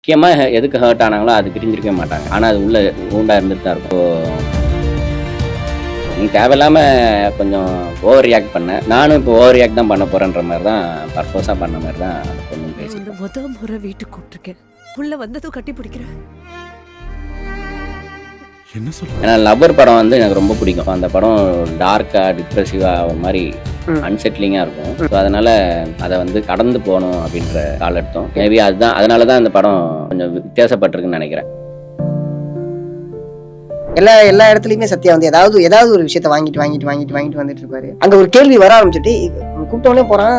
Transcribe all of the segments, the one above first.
முக்கியமாக எதுக்கு ஹர்ட் ஆனாங்களோ அது பிரிஞ்சிருக்கவே மாட்டாங்க. ஆனால் அது உள்ள ஊண்டா இருந்துட்டு தான் இருக்கும். நீ தேவையில்லாமல் கொஞ்சம் ஓவர் ரியாக்ட் பண்ண, நானும் இப்போ ஓவர் ரியாக்ட் தான் பண்ண போகிறேன்ற மாதிரி தான் பர்பஸாக பண்ண மாதிரி தான் அந்த பொண்ணு பேசி. முத முறை வீட்டுக்கு கூப்பிட்டுருக்கேன், உள்ள வந்ததும் கட்டி பிடிக்கிறேன். என்ன சொல்ற? ஏன்னா லவ்வர் படம் வந்து எனக்கு ரொம்ப பிடிக்கும். அந்த படம் டார்க்காக டிப்ரெசிவாக ஒரு மாதிரி அன்செட்லிங்காக இருக்கும். ஸோ அதனால் அதை வந்து கடந்து போகணும் அப்படின்ற கால் எடுத்தோம். மேபி அதுதான், அதனால தான் இந்த படம் கொஞ்சம் வித்தியாசப்பட்டிருக்குன்னு நினைக்கிறேன். எல்லா இடத்துலயுமே சத்யா வந்து ஏதாவது ஒரு விஷயத்த வாங்கிட்டு வந்துட்டு இருப்பாரு. அங்க ஒரு கேள்வி வர ஆரம்பிச்சுட்டு கூப்பிட்டோடனே போறான்.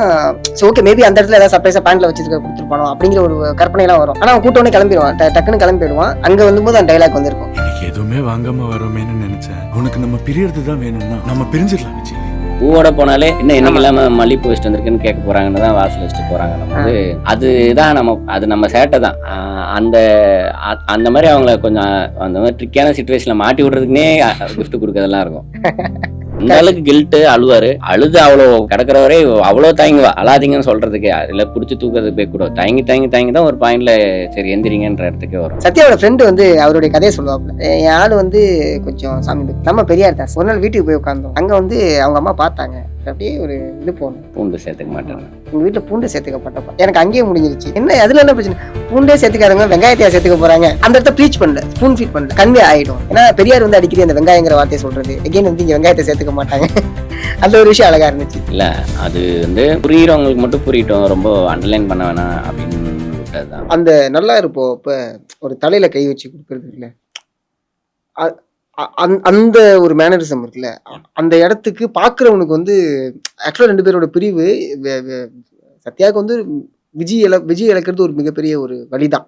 சோ ஓகே, மேபி அந்த இடத்துல ஏதாவது சர்ப்ரைஸா பேண்ட்ல வச்சிருக்க கொடுத்துருப்பானோ அப்படிங்கிற ஒரு கற்பனை எல்லாம் வரும். ஆனா அவன் கூப்பிட்டோடனே கிளம்பிடுவான், டக்குன்னு கிளம்பிடுவான். அங்க வந்தும்போது அந்த டைலாக் வந்திருக்கும், எனக்கு எதுவுமே வாங்காம வரோமேன்னு நினைச்சேன், உனக்கு நம்ம பிரியறது தான் வேணும்னா நம்ம பிரிஞ்சிடலாம் விஜய். பூவோட போனாலே இன்னும் எனக்கு இல்லாம மல்லிப்பூ வச்சுட்டு வந்திருக்குன்னு கேட்க போறாங்கன்னு தான் வாசல் வச்சுட்டு போறாங்க. நம்ம வந்து அதுதான் அது நம்ம சேட்டை தான். அந்த மாதிரி அவங்கள கொஞ்சம் அந்த மாதிரி ட்ரிக்கியான சிச்சுவேஷன்ல மாட்டி விடுறதுக்குன்னே கிஃப்ட் கொடுக்கறதெல்லாம் இருக்கும். இந்த அளவுக்கு கில்ட்டு அழுவாரு. அழுது அவ்வளோ கிடக்கிறவரே அவ்வளோ தயங்குவா. அழாதீங்கன்னு சொல்றதுக்கே இல்லை, பிடிச்சி தூக்கிறதுக்கு போய் கூட தயங்கி தான் ஒரு பாயிண்ட்ல சரி எந்திரிங்கன்ற இடத்துக்கே வரும். சத்யாவோட ஃப்ரெண்டு வந்து அவருடைய கதையை சொல்லுவாப்புல. என் ஆளு வந்து கொஞ்சம் சாமி நம்ம பெரியார் தாஸ். ஒரு நாள் வீட்டுக்கு போய் உட்காந்தோம். அங்க வந்து அவங்க அம்மா பார்த்தாங்க. அப்படியே ஒரு இது போகணும், பூண்டு சேர்த்துக்க மாட்டேன். உங்க வீட்டுல பூண்டு சேர்த்துக்கப்பட்டப்ப எனக்கு அங்கேயே முடிஞ்சிருச்சு. அதுல என்ன பிரச்சனை? பூண்டே சேர்த்துக்காதவங்க வெங்காயத்தையா சேர்த்துக்க போறாங்க. அந்த இடத்த ப்ரீச் பண்ணல, ஸ்பூன் ஃபீட் பண்ணல, கன்வே ஆயிடும். ஏன்னா பெரியார் வந்து அடிக்கடி அந்த வெங்காயங்கிற வார்த்தையை சொல்றது, எகைன் வந்து இங்க வெங்காயத்தை சேர்த்துக்க மாட்டாங்க. அந்த ஒரு விஷயம் அழகா இருந்துச்சு. இல்ல அது வந்து புரியுறவங்களுக்கு மட்டும் புரியட்டும், ரொம்ப அண்டர்லைன் பண்ண வேணாம் அப்படின்னு விட்டதுதான். அந்த நல்லா இருப்போம். இப்ப ஒரு தலையில கை வச்சு கொடுக்கறது இல்ல, அந்த ஒரு மேனரிசம் இருக்குல்ல, அந்த இடத்துக்கு பாக்குறவனுக்கு வந்து ஆக்சுவலா 2 பேரோட பிரிவு சத்யாவுக்கு வந்து விஜய் இழக்கிறது ஒரு மிகப்பெரிய ஒரு வழிதான்.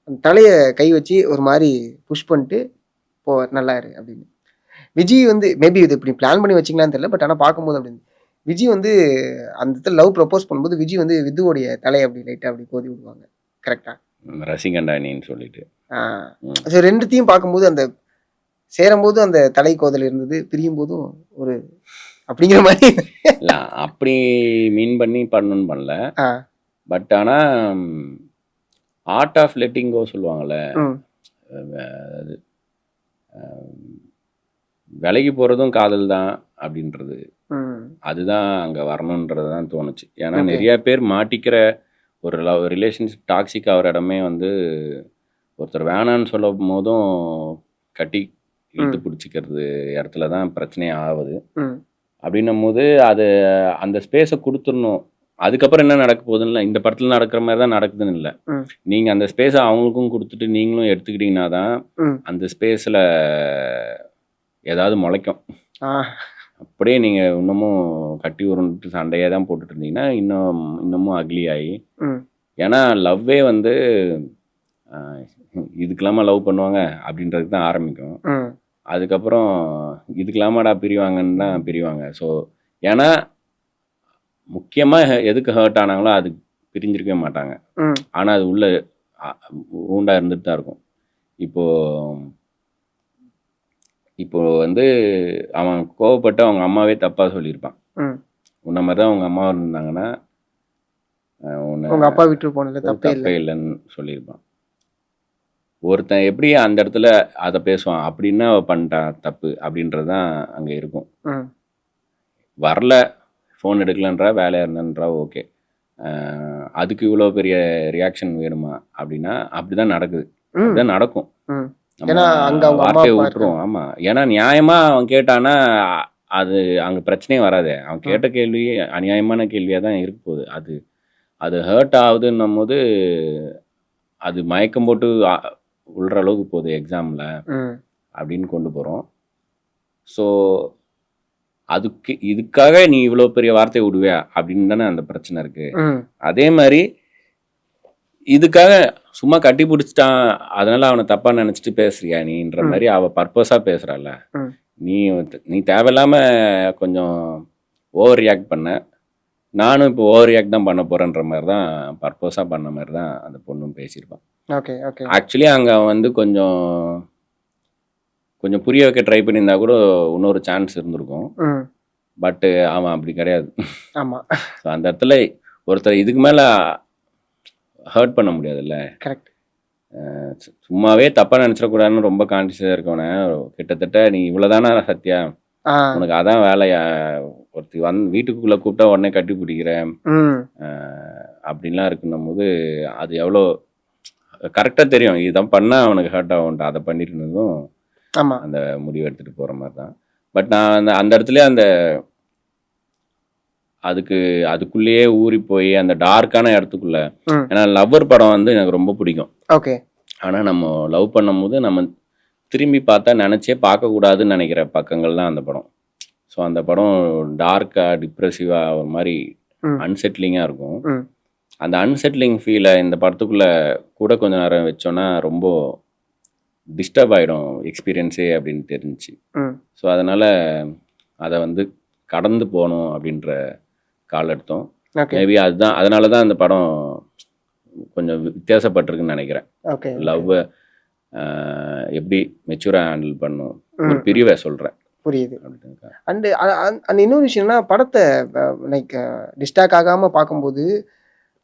அந்த தலைய கை வச்சு ஒரு மாதிரி புஷ் பண்ணிட்டு போ, நல்லா இரு அப்படின்னு. விஜய் வந்து மேபி இது இப்படி பிளான் பண்ணி வச்சிங்களான்னு தெரியல, பட் ஆனா பார்க்கும்போது அப்படின்னு விஜய் வந்து அந்த இடத்துல லவ் ப்ரப்போஸ் பண்ணும்போது விஜய் வந்து வித்துவோடைய தலையை அப்படி லைட்டா அப்படி கோதி விடுவாங்க. கரெக்டா? ரசிகண்டானின்னு சொல்லிட்டு ரெண்டுத்தையும் பார்க்கும்போது அந்த சேரும்போது அந்த தலை கோதல் இருந்தது, பிரியும் போதும் ஒரு அப்படிங்கிற மாதிரி இல்ல அப்படி மீன் பண்ணி பண்ணணும்னு பண்ணல. பட் ஆனா ஆர்ட் ஆஃப் லெட்டிங் கோ சொல்லுவாங்கல்ல, அது விலகி போறதும் காதல் தான் அப்படின்றது, அதுதான் அங்க வரணுன்றது தான் தோணுச்சு. ஏன்னா நிறைய பேர் மாட்டிக்கிற ஒரு ரிலேஷன்ஷிப் டாக்ஸிக் ஆகிற இடமே வந்து ஒருத்தர் வேணான்னு சொல்லும் போதும் கட்டி இழுத்து பிடிச்சிக்கிறது இடத்துல தான் பிரச்சனையே ஆகுது. அப்படின்னும் போது அது அந்த ஸ்பேஸை கொடுத்துடணும். அதுக்கப்புறம் என்ன நடக்க போகுதுன்னு இந்த படத்துல நடக்கிற மாதிரி தான் நடக்குதுன்னு இல்லை. நீங்க அந்த ஸ்பேஸை அவங்களுக்கும் கொடுத்துட்டு நீங்களும் எடுத்துக்கிட்டீங்கன்னா தான் அந்த ஸ்பேஸ்ல ஏதாவது முளைக்கும். அப்படியே நீங்க இன்னமும் கட்டி உருண்டு சண்டையே தான் போட்டுட்டு இருந்தீங்கன்னா இன்னமும் அக்லி ஆகி, ஏன்னா லவ்வே வந்து இதுக்கெல்லாமா லவ் பண்ணுவாங்க அப்படின்றதுக்கு தான் ஆரம்பிக்கும். அதுக்கப்புறம் இதுக்கெல்லாமாடா பிரிவாங்கன்னு தான் பிரிவாங்க. ஸோ ஏன்னா முக்கியமாக எதுக்கு ஹர்ட் ஆனாங்களோ அது பிரிஞ்சிருக்கவே மாட்டாங்க. ஆனால் அது உள்ள ஊண்டா இருந்துட்டு தான் இருக்கும். இப்போ வந்து அவன் கோவப்பட்டு அவங்க அம்மாவே தப்பாக சொல்லியிருப்பான். உன்ன மாதிரி தான் அவங்க அம்மா இருந்தாங்கன்னா உங்க அப்பா விட்டு போனது தப்பே இல்லைன்னு சொல்லியிருப்பான். ஒருத்தன் எப்படி அந்த இடத்துல அதை பேசுவான் அப்படின்னா பண்ணிட்டான் தப்பு அப்படின்றது தான் அங்கே இருக்கும். வரல, ஃபோன் எடுக்கலன்றா, வேலையாக இருந்தன்றா, ஓகே, அதுக்கு இவ்வளோ பெரிய ரியாக்ஷன் வேணுமா அப்படின்னா அப்படிதான் நடக்குது, அப்படிதான் நடக்கும். வார்த்தையை விட்டுருவோம். ஆமாம், ஏன்னா நியாயமாக அவன் கேட்டானா அது அங்கே பிரச்சனையே வராது. அவன் கேட்ட கேள்வி அநியாயமான கேள்வியாக தான் இருக்க போகுது. அது ஹர்ட் ஆகுதுன்னும் போது அது மயக்கம் போட்டு உள்ற அளவுக்கு போகுது எக்ஸாமில் அப்படின்னு கொண்டு போகிறோம். ஸோ இதுக்காக நீ இவ்வளோ பெரிய வார்த்தையை விடுவியா அப்படின்னு தானே அந்த பிரச்சனை இருக்கு. அதே மாதிரி இதுக்காக சும்மா கட்டி பிடிச்சிட்டான் அதனால அவனை தப்பா நினைச்சிட்டு பேசுறியா நீன்ற மாதிரி அவ பர்பஸா பேசுறாள். நீ தேவையில்லாம கொஞ்சம் ஓவர் ரியாக்ட் பண்ண, நானும் இப்போ ஓவர் ரியாக்ட் தான் பண்ண போறேன்ற மாதிரி தான் பர்பஸா பண்ண மாதிரி தான் அந்த பொண்ணும் பேசியிருப்பான். ஆக்சுவலி அங்க வந்து கொஞ்சம் புரிய வைக்க ட்ரை பண்ணியிருந்தா கூட இன்னொரு சான்ஸ் இருந்திருக்கும். பட் அவன் அப்படி கிடையாது. அந்த இடத்துல ஒருத்தர் இதுக்கு மேல ஹர்ட் பண்ண முடியாதுல்ல. கரெக்ட். சும்மாவே தப்பாக நினச்சிடக்கூடாதுன்னு ரொம்ப கான்சியஸாக இருக்கவனே கிட்டத்தட்ட நீ இவ்வளோதானா சத்யா, உனக்கு அதான் வேலையா, ஒருத்தி வீட்டுக்குள்ளே கூப்பிட்டா உடனே கட்டி பிடிக்கிறேன் அப்படின்லாம் இருக்குன்னும் போது அது எவ்வளோ கரெக்டாக தெரியும். இதான் பண்ணால் அவனுக்கு ஹர்ட் ஆகும்ட்டு அதை பண்ணிட்டு இருந்ததும் ஆமாம், அந்த முடிவு எடுத்துகிட்டு போகிற மாதிரி தான். பட் நான் அந்த இடத்துல அந்த அதுக்குள்ளேயே ஊறி போய் அந்த டார்க்கான இடத்துக்குள்ள, ஏன்னா லவ்வர் படம் வந்து எனக்கு ரொம்ப பிடிக்கும். ஓகே. ஆனால் நம்ம லவ் பண்ணும்போது நம்ம திரும்பி பார்த்தா நினச்சே பார்க்கக்கூடாதுன்னு நினைக்கிற பக்கங்கள் தான் அந்த படம். ஸோ அந்த படம் டார்க்காக டிப்ரெசிவாக ஒரு மாதிரி அன்செட்லிங்காக இருக்கும். அந்த அன்செட்லிங் ஃபீலை இந்த படத்துக்குள்ளே கூட கொஞ்ச நேரம் வச்சோன்னா ரொம்ப டிஸ்டர்ப் ஆகிடும் எக்ஸ்பீரியன்ஸே அப்படின்னு தெரிஞ்சிச்சு. ஸோ அதனால் அதை வந்து கடந்து போகணும் அப்படின்ற கால் எடுத்தோம். மேபி அதுதான், அதனால தான் அந்த படம் கொஞ்சம் வித்தியாசப்பட்டிருக்குன்னு நினைக்கிறேன். லவ்வை எப்படி மெச்சூராக ஹேண்டில் பண்ணும் ஒரு பிரிவை சொல்கிறேன். புரியுது. அண்டு அந்த இன்னொரு விஷயம்னா படத்தை லைக் டிஸ்டாக் ஆகாமல் பார்க்கும்போது,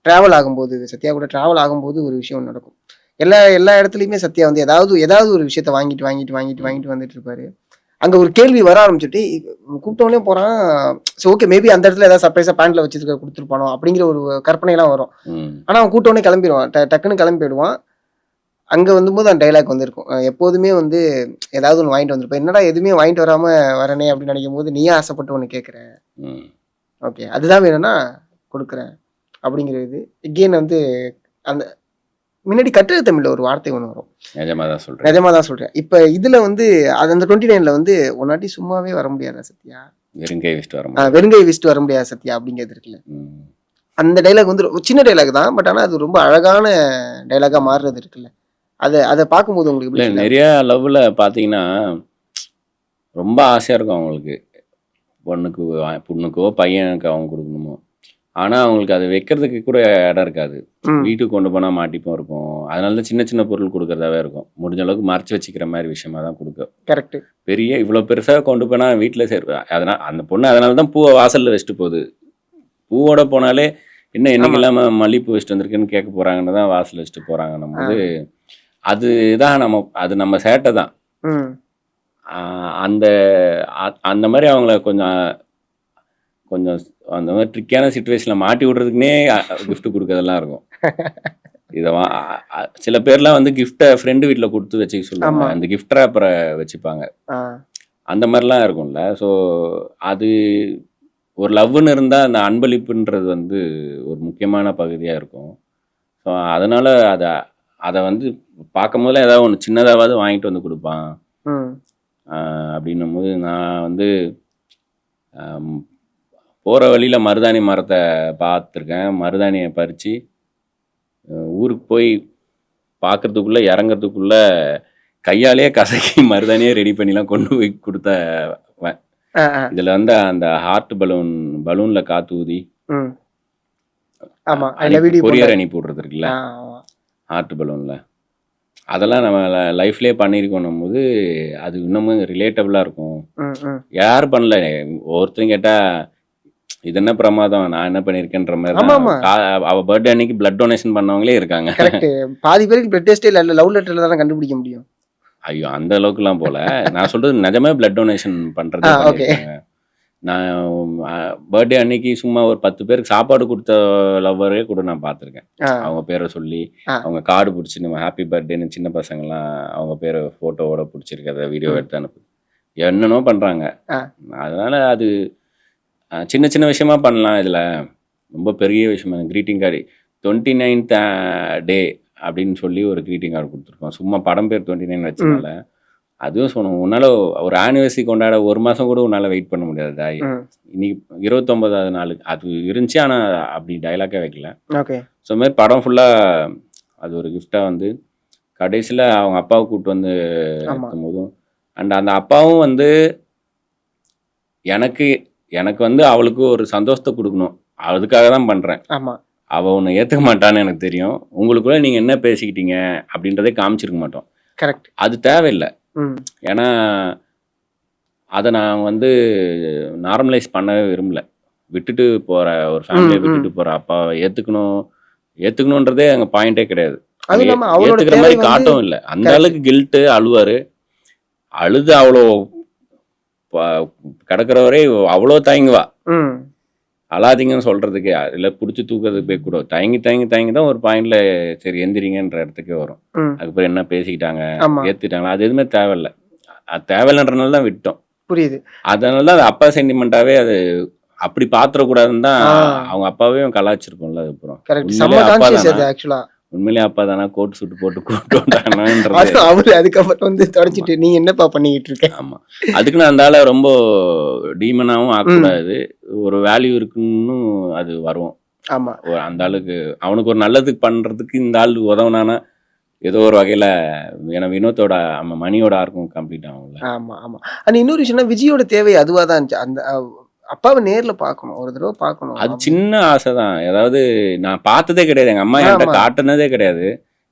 ட்ராவல் ஆகும்போது, சத்யா கூட ட்ராவல் ஆகும்போது ஒரு விஷயம் நடக்கும். எல்லா இடத்துலையுமே சத்யா வந்து ஏதாவது ஒரு விஷயத்த வாங்கிட்டு வந்துட்டு இருப்பாரு. அங்கே ஒரு கேள்வி வர ஆரம்பிச்சுட்டு கூப்பிட்டோன்னே போகிறான். ஸோ ஓகே, மேபி அந்த இடத்துல ஏதாவது சர்ப்ரைஸாக பேண்ட்டில் வச்சுருக்க கொடுத்துருப்பானோ அப்படிங்கிற ஒரு கற்பனைலாம் வரும். ஆனால் அவன் கூப்பிட்டோன்னே கிளம்பிடுவான், டக்குன்னு கிளம்பி போயிடுவான். அங்கே வந்தும்போது அந்த டைலாக் வந்துருக்கும், எப்போதுமே வந்து ஏதாவது ஒன்று வாங்கிட்டு வந்துருப்பேன், என்னடா எதுவுமே வாங்கிட்டு வராமல் வரனே அப்படின்னு நினைக்கும் போது நீயே ஆசைப்பட்டு ஒன்று கேட்குற, ஓகே அதுதான் வேணும்னா கொடுக்குறேன் அப்படிங்கிறது. எகெயின் வந்து அந்த முன்னாடி கட்டுரை தமிழில் ஒரு வார்த்தை ஒன்று வரும், நிஜமாக தான் சொல்கிறேன். இப்போ இதில் வந்து அது அந்த 29ல் வந்து ஒன்னாட்டி சும்மாவே வர முடியாதா சத்யா, வெறுங்கை விசிட்டு வர முடியாதா சத்யா அப்படிங்கிறது இருக்குல்ல. அந்த டைலாக் வந்து சின்ன டைலாக் தான், பட் ஆனால் அது ரொம்ப அழகான டைலாகாக மாறுறது இருக்குல்ல. அதை பார்க்கும்போது உங்களுக்கு நிறைய லவ்வில் பார்த்தீங்கன்னா ரொம்ப ஆசையாக இருக்கும் அவங்களுக்கு, பொண்ணுக்கோ பையனுக்கு அவங்க கொடுக்கணுமோ. ஆனால் அவங்களுக்கு அதை வைக்கிறதுக்கு கூட இடம் இருக்காது. வீட்டுக்கு கொண்டு போனால் மாட்டிப்போம் இருக்கும். அதனால தான் சின்ன சின்ன பொருள் கொடுக்குறதாவே இருக்கும். முடிஞ்ச அளவுக்கு மறைச்சி வச்சுக்கிற மாதிரி விஷயமா தான் கொடுக்க. கரெக்ட். பெரிய இவ்வளோ பெருசாக கொண்டு போனால் வீட்டில் சேர்ப்பேன். அதனால் அந்த பொண்ணு அதனால தான் பூவை வாசலில் வச்சுட்டு போகுது. பூவோட போனாலே என்ன என்னைக்கு இல்லாமல் மல்லிப்பூ வச்சுட்டு வந்திருக்குன்னு கேட்க போகிறாங்கன்னு தான் வாசல் வச்சுட்டு போகிறாங்கன்னும் போது அதுதான் அது நம்ம சேட்டை தான். அந்த மாதிரி அவங்கள கொஞ்சம் அந்த மாதிரி ட்ரிக்கான சுச்சுவேஷனில் மாட்டி விடுறதுக்குன்னே கிஃப்ட் கொடுக்கறதெல்லாம் இருக்கும். இதை சில பேர்லாம் வந்து கிஃப்டை ஃப்ரெண்டு வீட்டில் கொடுத்து வச்சுக்க சொல்லுவாங்க, அந்த கிஃப்ட் ரேப்பரை வச்சுப்பாங்க, அந்த மாதிரிலாம் இருக்கும்ல. ஸோ அது ஒரு லவ்னு இருந்தால் அந்த அன்பளிப்புன்றது வந்து ஒரு முக்கியமான பகுதியாக இருக்கும். ஸோ அதனால் அதை வந்து பார்க்கும் போதில் ஏதாவது ஒன்று சின்னதாவது வாங்கிட்டு வந்து கொடுப்பான் அப்படின்னும் போது நான் வந்து போகிற வழியில் மருதாணி மரத்தை பார்த்துருக்கேன். மருதாணியை பறித்து ஊருக்கு போய் பார்க்குறதுக்குள்ளே இறங்கிறதுக்குள்ளே கையாலேயே கசக்கி மருதாணியே ரெடி பண்ணிலாம் கொண்டு போய் கொடுத்தவன். இதில் வந்து அந்த ஹார்ட் பலூனில் காற்று ஊதி கொரியர் அனுப்பி விட்றது இருக்குல்ல, ஹார்ட் பலூனில், அதெல்லாம் நம்ம லைஃப்லேயே பண்ணியிருக்கோன்னும் போது அது இன்னமும் ரிலேட்டபிளாக இருக்கும். யார் பண்ணல, ஒருத்தரும் கேட்டால் இது என்ன பிரமாதம், நான் என்ன பண்ணியிருக்கேன்ற மாதிரி. அவள் பர்த்டே அன்னைக்கு பிளட் டொனேஷன் பண்ணவங்களே இருக்காங்க. பாதி பேருக்கு பிளட் டெஸ்டே இல்லை, லவ் லெட்டரில் தான் கண்டுபிடிக்க முடியும். ஐயோ அந்த அளவுக்குலாம் போல, நான் சொல்கிறது நிஜமே பிளட் டொனேஷன் பண்ணுறது. நான் பர்த்டே அன்னைக்கு சும்மா ஒரு 10 பேருக்கு சாப்பாடு கொடுத்த லவ்வரே கூட நான் பார்த்துருக்கேன். அவங்க பேரை சொல்லி அவங்க கார்டு பிடிச்சி நம்ம ஹாப்பி பர்த்டேன்னு சின்ன பசங்கள்லாம் அவங்க பேரை ஃபோட்டோவோட பிடிச்சிருக்கிறத வீடியோ எடுத்து அனுப்பு என்னென்னோ பண்ணுறாங்க. அதனால் அது சின்ன சின்ன விஷயமா பண்ணலாம். இதில் ரொம்ப பெரிய விஷயமா க்ரீட்டிங் கார்டு 29th டே அப்படின்னு சொல்லி ஒரு க்ரீட்டிங் கார்டு கொடுத்துருக்கோம். சும்மா படம் பேர் 29 வச்சதுனால அதுவும் சொன்னோம், உன்னால் ஒரு ஆனிவர்சரி கொண்டாட 1 மாதம் கூட உன்னால் வெயிட் பண்ண முடியாது. இன்னைக்கு 29வது நாள் அது இருந்துச்சு, ஆனால் அப்படி டைலாக்காக வைக்கல. ஸோ மாதிரி படம் ஃபுல்லாக அது ஒரு கிஃப்டாக வந்து கடைசியில் அவங்க அப்பாவை கூப்பிட்டு வந்து இருக்கும் போதும் அந்த அப்பாவும் வந்து எனக்கு வந்து அவளுக்கு ஒரு சந்தோஷத்தை கொடுக்கணும், அதுக்காக தான் பண்ணுறேன். அவள் ஒன்று ஏற்றுக்க மாட்டான்னு எனக்கு தெரியும். உங்களுக்குள்ள நீங்கள் என்ன பேசிக்கிட்டீங்க அப்படின்றதே காமிச்சிருக்க மாட்டோம். கரெக்ட். அது தேவையில்லை. ஏன்னா அதை நான் வந்து நார்மலைஸ் பண்ணவே விரும்பல. விட்டுட்டு போகிற ஒரு ஃபேமிலியை விட்டுட்டு போகிற அப்பாவை ஏற்றுக்கணும், ஏத்துக்கணுன்றதே அங்க பாயிண்டே கிடையாது. அது இல்லாம அவரோட ஏத்துக்கிற தேவை மாதிரி வந்து காட்டவும் இல்லை. அந்த correct. அளவுக்கு கில்ட்டு அழுவாரு. அழுது அவ்வளோ கிடக்கிறவரே அவ்வளோ தயங்குவா. ம் அழாதீங்கன்னு சொல்றதுக்கு இல்லை பிடிச்சி தூக்கிறதுக்கு போய் கூட தயங்கி தயங்கி தயங்கி தான் ஒரு பாயிண்ட்ல சரி எந்திரிங்கன்ற இடத்துக்கே வரும். ம் அதுக்கப்புறம் என்ன பேசிக்கிட்டாங்க ஆமா ஏத்துட்டாங்களா அது எதுவுமே தேவையில்லை. அது தேவையில்லைன்றனால தான் விட்டோம். புரியுது. அதனால தான் அது அப்பா சென்டிமெண்ட்டாவே அது அப்படி பாத்திரக்கூடாதுன்னு தான் ஆ அவங்க அப்பாவே கலாச்சிருக்கோம்ல. அதுக்கப்புறம் கரெக்ட். உண்மையிலே செம்ம அப்பா கான்சியஸ் அது தானா ஆக்சுவலா. உண்மையிலே அப்பா தானா கோட் சூட்டு போட்டு கூப்பிட்டு வந்தாங்கன்றது. அது அவரு அதுக்கப்புறம் வந்து ஆமா தொடச்சிட்டு நீ என்னப்பா பண்ணிக்கிட்டு இருக்க. ஆமா அதுக்குன்னு அந்த ஆளை ரொம்ப டீமனாகவும் ம் ஆக்கக்கூடாது. ஒரு வேல்யூ இருக்குன்னு அது வரும். ஆமா அந்த ஆளுக்கு அவனுக்கு ஒரு நல்லதுக்கு பண்றதுக்கு இந்த ஆள் உதவுனானா ஏதோ ஒரு வகையில ஏன்னா வினோத்தோட மணியோட ஆர்க்கும் கம்ப்ளீட் ஆகும்ல. ஆமா ஆமா. அண்ட் இன்னொரு விஷயம்னா விஜயோட தேவை அதுவா தான் இருந்துச்சு. அந்த அப்பாவை நேர்ல பார்க்கணும், ஒரு தடவை பார்க்கணும் அது அப்படின்னு. சின்ன ஆசை தான். அதாவது நான் பார்த்ததே கிடையாது. எங்க அம்மா என்கிட்ட ஆமா காட்டுனதே கிடையாது.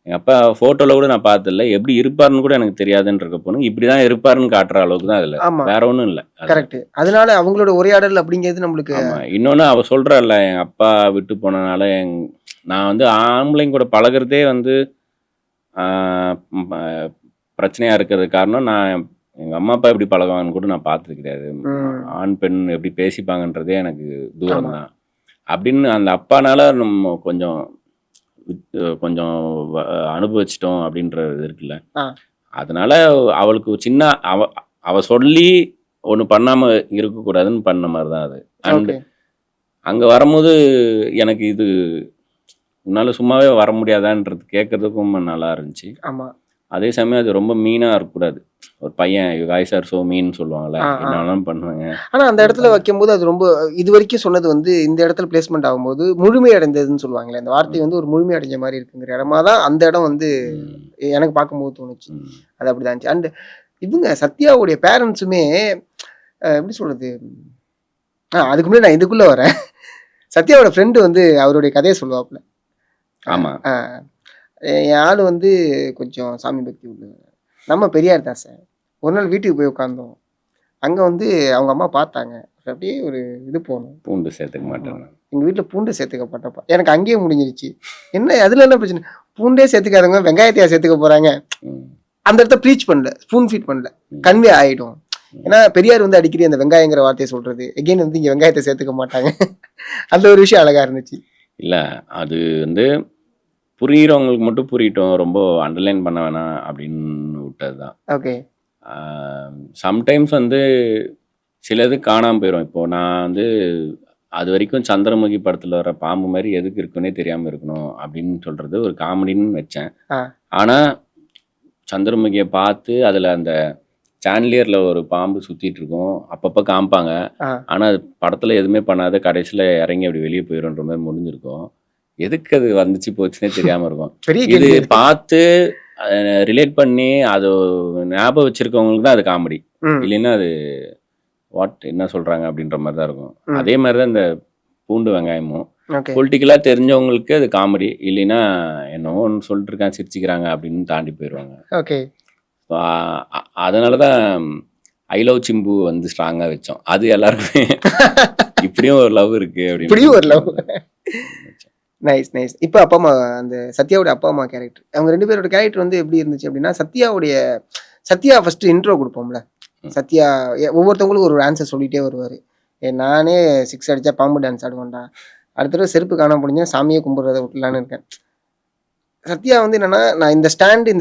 எங்க அப்பா போட்டோல கூட நான் பார்த்ததில்ல. எப்படி இருப்பாருன்னு கூட எனக்கு தெரியாதுன்னு இருக்க போனோம். இப்படிதான் இருப்பாருன்னு காட்டுற அளவுக்கு தான் அதுல. ஆமா வேற ஒண்ணும் இல்லை அதுல. கரெக்ட். அதனால அவங்களோட உரையாடல் அப்படிங்கிறது நம்மளுக்கு ஆமா இன்னொன்னு அவ சொல்றாள்ல எங்க அப்பா விட்டு போனனால நான் வந்து ஆம்பளைங்க கூட பழகுறதே வந்து ஆஹ் ம், ஆஹ் பிரச்சனையா இருக்கிறது காரணம் நான் எங்க அம்மா அப்பா எப்படி பழகுவாங்கன்னு கூட நான் பார்த்தது கிடையாது. ம் ஆண் பெண் எப்படி பேசிப்பாங்கன்றதே எனக்கு தூரம் ஆமா தான் அப்படின்னு அந்த அப்பானால நம்ம கொஞ்சம் கொஞ்சம் அனுபவிச்சிட்டோம் அப்படின்ற இது இருக்குல்ல. ஆ அதனால அவளுக்கு ஒரு சின்ன அவ சொல்லி ஒன்று பண்ணாம இருக்கக்கூடாதுன்னு பண்ண மாதிரி தான் அது. அண்ட் ஓகே அங்க வரும்போது எனக்கு இது உன்னால சும்மாவே வர முடியாதான்றது கேட்கறதுக்கும் நல்லா இருந்துச்சு. ஆமா அதே சமயம் அது ரொம்ப மீனா இருக்கக்கூடாது. ஒரு பையன் யூ காய்ஸ் ஆர் சோ மீன் சொல்லுவாங்கல்ல. ஆ ஆ என்ன வேணாலும் பண்ணுவாங்க ஆனா அந்த இது இடத்துல பண்ண. வைக்கும்போது அது ரொம்ப இது வரைக்கும் சொன்னது வந்து இந்த இடத்துல பிளேஸ்மெண்ட் ஆகும்போது முழுமை அடைந்ததுன்னு சொல்லுவாங்களே, அந்த வார்த்தை ம், வந்து ஒரு முழுமை அடைஞ்ச மாதிரி இருக்குங்கிற இடமா தான் அந்த இடம் வந்து ம், எனக்கு பார்க்கும்போது தோணுச்சு. ம். அது அப்படிதான் இருந்துச்சு. அண்ட் இவங்க சத்யாவுடைய பேரண்ட்ஸுமே எப்படி சொல்றது, அதுக்கு முன்னாடி நான் இதுக்குள்ள வரேன். சத்யாவோட ஃப்ரெண்டு வந்து அவருடைய கதையை சொல்லுவாப்புல. ஆமா அஹ் என் ஆள் வந்து கொஞ்சம் சாமி பக்தி உள்ளவர். நம்ம பெரியார் தாசன் ஒரு நாள் வீட்டுக்கு போய் உட்காந்தோம். அங்கே வந்து அவங்க அம்மா பார்த்தாங்க. அப்படியே ஒரு இது போனோம். பூண்டு சேர்த்துக்க ஆமா. மாட்டேன் நான். எங்கள் வீட்டில் பூண்டு சேர்த்துக்கப்பட்டப்பா எனக்கு அங்கேயே முடிஞ்சிருச்சு. என்ன அதில் என்ன பிரச்சனை, பூண்டே சேர்த்துக்காதவங்க வெங்காயத்தையா சேர்த்துக்க போகிறாங்க. ம், அந்த இடத்த ப்ரீச் பண்ணல, ஸ்பூன் ஃபீட் பண்ணல, ம், கன்வே ஆகிடும். ம். ஏன்னா பெரியார் வந்து அடிக்கடி அந்த வெங்காயங்கிற வார்த்தையை சொல்றது, எகெயின் வந்து இங்கே வெங்காயத்தை சேர்த்துக்க மாட்டாங்க. அந்த ஒரு விஷயம் அழகா இருந்துச்சு. இல்ல அது வந்து புரியுறவங்களுக்கு மட்டும் புரியட்டும், ரொம்ப அண்டர்லைன் பண்ண வேணாம் அப்படின்னு விட்டது தான். ஓகே சம்டைம்ஸ் வந்து சிலது காணாமல் போயிடும். இப்போ நான் வந்து அது வரைக்கும் சந்திரமுகி படத்தில் வர பாம்பு மாதிரி எதுக்கு இருக்குன்னே தெரியாமல் இருக்கணும் அப்படின்னு சொல்கிறது ஒரு காமெடின்னு வச்சேன். ஆ ஆனால் சந்திரமுகியை பார்த்து அதில் அந்த சான்லியரில் ஒரு பாம்பு சுற்றிட்டு இருக்கும், அப்பப்போ காமிப்பாங்க. ஆ ஆனால் அது படத்தில் எதுவுமே பண்ணாத கடைசியில் இறங்கி அப்படி வெளியே போயிடும்ன்ற மாதிரி முடிஞ்சிருக்கும். எதுக்கு அது வந்துச்சு போச்சுன்னே தெரியாமல் இருக்கும். பெரிய இது கேள்வி இருக்கு. பார்த்து ரிலேட் பண்ணி அது ஞாபகம் வச்சிருக்கவங்களுக்கு தான் அது காமெடி. ம் இல்லைன்னா அது வாட் என்ன சொல்கிறாங்க அப்படின்ற மாதிரி தான் இருக்கும். ம் அதே மாதிரி தான் இந்த பூண்டு வெங்காயமும் ஓகே பொலிட்டிக்கலாக தெரிஞ்சவங்களுக்கு அது காமெடி, இல்லைன்னா என்னவோ ஒன்று சொல்லிட்டு இருக்கான் சிரிச்சுக்கிறாங்க அப்படின்னு தாண்டி போயிடுவாங்க. ஓகே அதனால தான் ஐ லவ் சிம்பு வந்து ஸ்ட்ராங்காக வச்சோம். அது எல்லாருக்குமே இப்படியும் ஒரு லவ் இருக்கு இப்படியும் ஒரு லவ். அப்படின்னு வச்சோம். Nice nice. இப்போ அப்பா அம்மா அந்த சத்யாவுடைய அப்பா அம்மா கேரக்டர், அவங்க ரெண்டு பேரோட கேரக்டர் வந்து எப்படி இருந்துச்சு அப்படின்னா, சத்யா ஃபர்ஸ்ட் இன்ட்ரோ கொடுப்போம்ல. ம். சத்யா ஒவ்வொருத்தவங்களுக்கும் ஒரு ஆன்சர் சொல்லிட்டே வருவார். நானே 6 அடிச்சா பாம்பு டான்ஸ் ஆடுவேன்டா, அடுத்த தடவை செருப்பு காணாம போனீங்க சாமியை கும்பிட்றத விட்டுலான்னு இருக்கேன். சத்யா வந்து என்னன்னா, நான் இந்த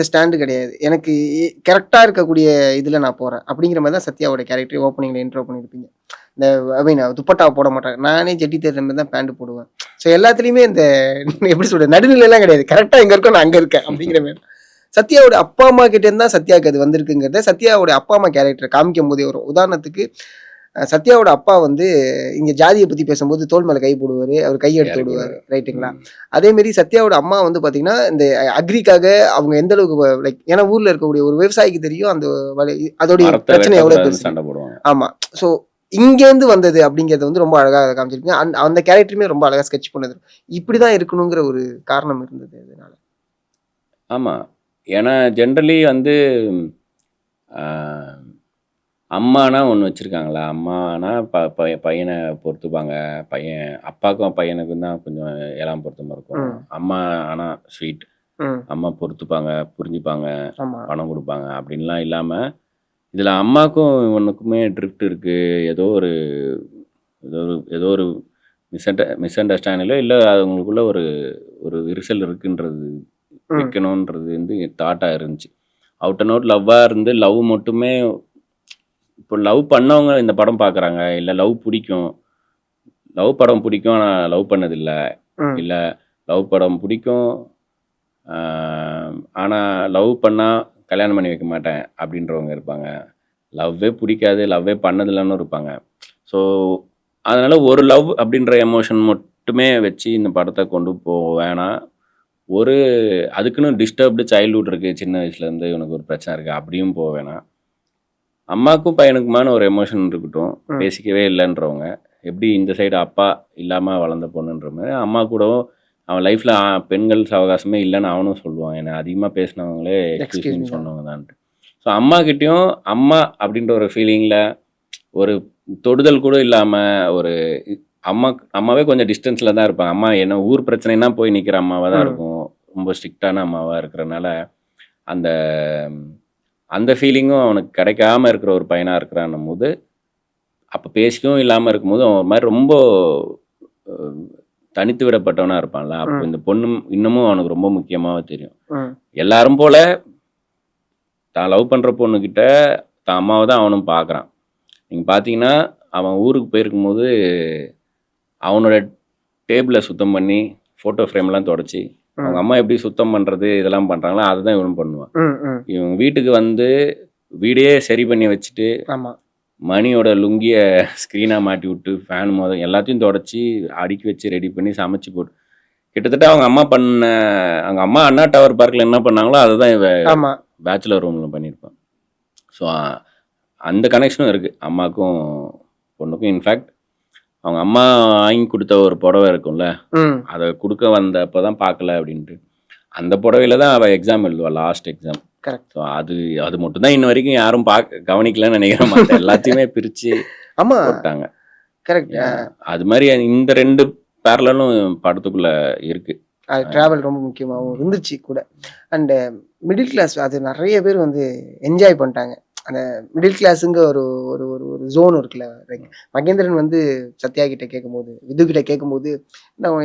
ஸ்டாண்டு கிடையாது, எனக்கு கரெக்டாக இருக்கக்கூடிய இதில் நான் போகிறேன் அப்படிங்கிற மாதிரி தான் சத்யாவோட கேரக்டர் ஓப்பனிங்கில் இன்ட்ரோ பண்ணியிருப்பீங்க. இந்த ஐ மீன் துப்பட்டாவை போட மாட்டாங்க, நானே ஜெட்டி தேடுற மாதிரி தான் பேண்ட் போடுவேன். ஸோ எல்லாத்துலேயுமே இந்த எப்படி சொல்கிறது, நடுநிலையெல்லாம் கிடையாது, கரெக்டாக எங்கே இருக்கோ நான் அங்கே இருக்கேன் அப்படிங்கிற மாதிரி. சத்யாவோட அப்பா அம்மா கிட்டே இருந்தால் சத்யாவுக்கு அது வந்திருக்குங்கிறத சத்யாவோட அப்பா அம்மா கேரக்டர் காமிக்கும் போதே வரும். உதாரணத்துக்கு சத்யாவோட அப்பா வந்து இங்கே ஜாதியை பற்றி பேசும்போது தோல் மேலே கை போடுவார், அவர் கையை எடுத்து இறக்கி விடுவார், விடுவாரு. ரைட்டுங்களா? ம். அதேமாரி சத்யாவோட அம்மா வந்து பார்த்தீங்கன்னா இந்த அக்ரிக்காக அவங்க எந்த அளவுக்கு லைக், ஏன்னா ஊரில் இருக்கக்கூடிய ஒரு விவசாயிக்கு தெரியும் அந்த அதோடைய மரத்தை பிரச்சனை எவ்வளோ வெட்டக்கூடாதுன்னு பெருசு. சண்டை போடுவாங்க. ஆமாம். ஸோ இங்கேருந்து வந்தது அப்படிங்கிறது வந்து ரொம்ப அழகாக காமிச்சிருக்கீங்க. அந்த கேரக்டருமே ரொம்ப அழகாக ஸ்கெட்ச் பண்ணது. இப்படி தான் இருக்கணுங்கிற ஒரு காரணம் இருந்தது அதனால. ஆமாம், ஏன்னா ஜென்ரலி வந்து ஆஹ், அம்மானா ஒன்று வச்சுருக்காங்களா, அம்மானா பையனை பொறுத்துப்பாங்க. பையன் அப்பாவுக்கும் பையனுக்கும் தான் கொஞ்சம் 7ஆம் பொருத்தமாக இருக்கும். ம். அம்மா ஆனால் ஸ்வீட், ம். அம்மா பொறுத்துப்பாங்க, புரிஞ்சுப்பாங்க, ஆமா. பணம் கொடுப்பாங்க அப்படின்லாம் இல்லாமல், இதில் அம்மாவுக்கும் இவனுக்குமே ட்ரிஃப்ட் இருக்குது. ஏதோ ஒரு மிஸ் அண்டர்ஸ்டாண்டிங்கில் இல்லை, அவங்களுக்குள்ள ஒரு ஒரு விரிசல் இருக்குன்றது ம். வைக்கணுன்றது வந்து தாட்டாக இருந்துச்சு. அவுட் அண்ட் அவுட் லவ்வாக இருந்து லவ் மட்டுமே. இப்போ லவ் பண்ணவங்க இந்த படம் பார்க்குறாங்க, இல்லை லவ் பிடிக்கும், லவ் படம் பிடிக்கும் ஆனால் லவ் பண்ணதில்லை, ம். இல்லை லவ் படம் பிடிக்கும் ஆனால் லவ் பண்ணால் கல்யாணம் பண்ணி வைக்க மாட்டேன் அப்படின்றவங்க இருப்பாங்க. லவ்வே பிடிக்காது, லவ்வே பண்ணதில்லைன்னு இருப்பாங்க. ஸோ அதனால் ஒரு லவ் அப்படின்ற எமோஷன் மட்டுமே வச்சு இந்த படத்தை கொண்டு போக வேணாம். அதுக்குன்னு டிஸ்டர்ப்டு சைல்ட்ஹுட் இருக்குது, சின்ன வயசுலேருந்து இவனுக்கு ஒரு பிரச்சனை இருக்குது, அப்படியும் போக வேணாம். அம்மாவுக்கும் பையனுக்குமான ஒரு எமோஷன் இருக்கட்டும். பேசிக்கவே இல்லைன்றவங்க எப்படி இந்த சைடு அப்பா இல்லாமல் வளர்ந்த பொண்ணுன்ற மாதிரி, அம்மா கூடவும் அவன் லைஃப்பில் பெண்கள் அவகாசமே இல்லைன்னு அவனும் சொல்லுவான். என்னை அதிகமாக பேசினவங்களே எக்ஸ்கியூஸ் சொன்னவங்க தான்ட்டு. ஸோ அம்மாக்கிட்டேயும் அம்மா அப்படின்ற ஒரு ஃபீலிங்கில் ஒரு தொடுதல் கூட இல்லாமல் ஒரு அம்மாவே கொஞ்சம் டிஸ்டன்ஸில் தான் இருப்பாங்க. அம்மா என்ன ஊர் பிரச்சனைனா போய் நிற்கிற அம்மாவாக தான் இருக்கும், ரொம்ப ஸ்ட்ரிக்டான அம்மாவாக இருக்கிறனால அந்த அந்த ஃபீலிங்கும் அவனுக்கு கிடைக்காம இருக்கிற ஒரு பையனாக இருக்கிறான்னும் போது, அப்போ பேசிக்கவும் இல்லாமல் இருக்கும்போது அவன் ஒரு மாதிரி ரொம்ப தனித்து விடப்பட்டவனாக இருப்பான்ல. அப்போ இந்த பொண்ணு இன்னமும் அவனுக்கு ரொம்ப முக்கியமாக தெரியும். எல்லாரும் போல தான் லவ் பண்ணுற பொண்ணுக்கிட்ட தான் அம்மாவை தான் அவனும் பார்க்குறான். நீங்கள் பார்த்தீங்கன்னா அவன் ஊருக்கு போயிருக்கும்போது அவனோட டேபிளை சுத்தம் பண்ணி ஃபோட்டோ ஃப்ரேம்லாம் தொடச்சி அவங்க அம்மா எப்படி சுத்தம் பண்ணுறது இதெல்லாம் பண்ணுறாங்களோ அதை தான் இவனும் பண்ணுவான். இவங்க வீட்டுக்கு வந்து வீடே சரி பண்ணி வச்சுட்டு மணியோட லுங்கியை ஸ்க்ரீனாக மாட்டி விட்டு ஃபேன் மோதம் எல்லாத்தையும் தொடச்சி அடுக்கி வச்சு ரெடி பண்ணி சமைச்சு போட்டு கிட்டத்தட்ட அவங்க அம்மா அண்ணா டவர் பார்க்கில் என்ன பண்ணாங்களோ அதை தான் இவன் பேச்சுலர் ரூமில் பண்ணியிருப்பான். ஸோ அந்த கனெக்ஷனும் இருக்குது அம்மாவுக்கும் பொண்ணுக்கும். இன்ஃபேக்ட் அவங்க அம்மா வாங்கி கொடுத்த ஒரு புடவை இருக்கும்ல, அதை கொடுக்க வந்தப்போ தான் பார்க்கல அப்படின்ட்டு அந்த புடவையில தான் அவள் எக்ஸாம் எழுதுவாள், லாஸ்ட் எக்ஸாம். ஸோ அது மட்டும் தான் இன்ன வரைக்கும் யாரும் கவனிக்கலன்னு நினைக்கிறேன். மற்ற எல்லாத்தையுமே பிரித்து போட்டாங்க. அது மாதிரி இந்த 2 பேரலும் படத்துக்குள்ள இருக்கு. அது ட்ராவல் ரொம்ப முக்கியமாகவும் இருந்துச்சு கூட. அண்ட் மிடில் கிளாஸ் அது நிறைய பேர் வந்து என்ஜாய் பண்ணிட்டாங்க. அந்த மிடில் கிளாஸுங்க ஒரு ஒரு ஒரு ஒரு ஜோன் இருக்குல்ல. மகேந்திரன் வந்து சத்யா கிட்ட கேட்கும்போது, விது கிட்ட கேட்கும்போது,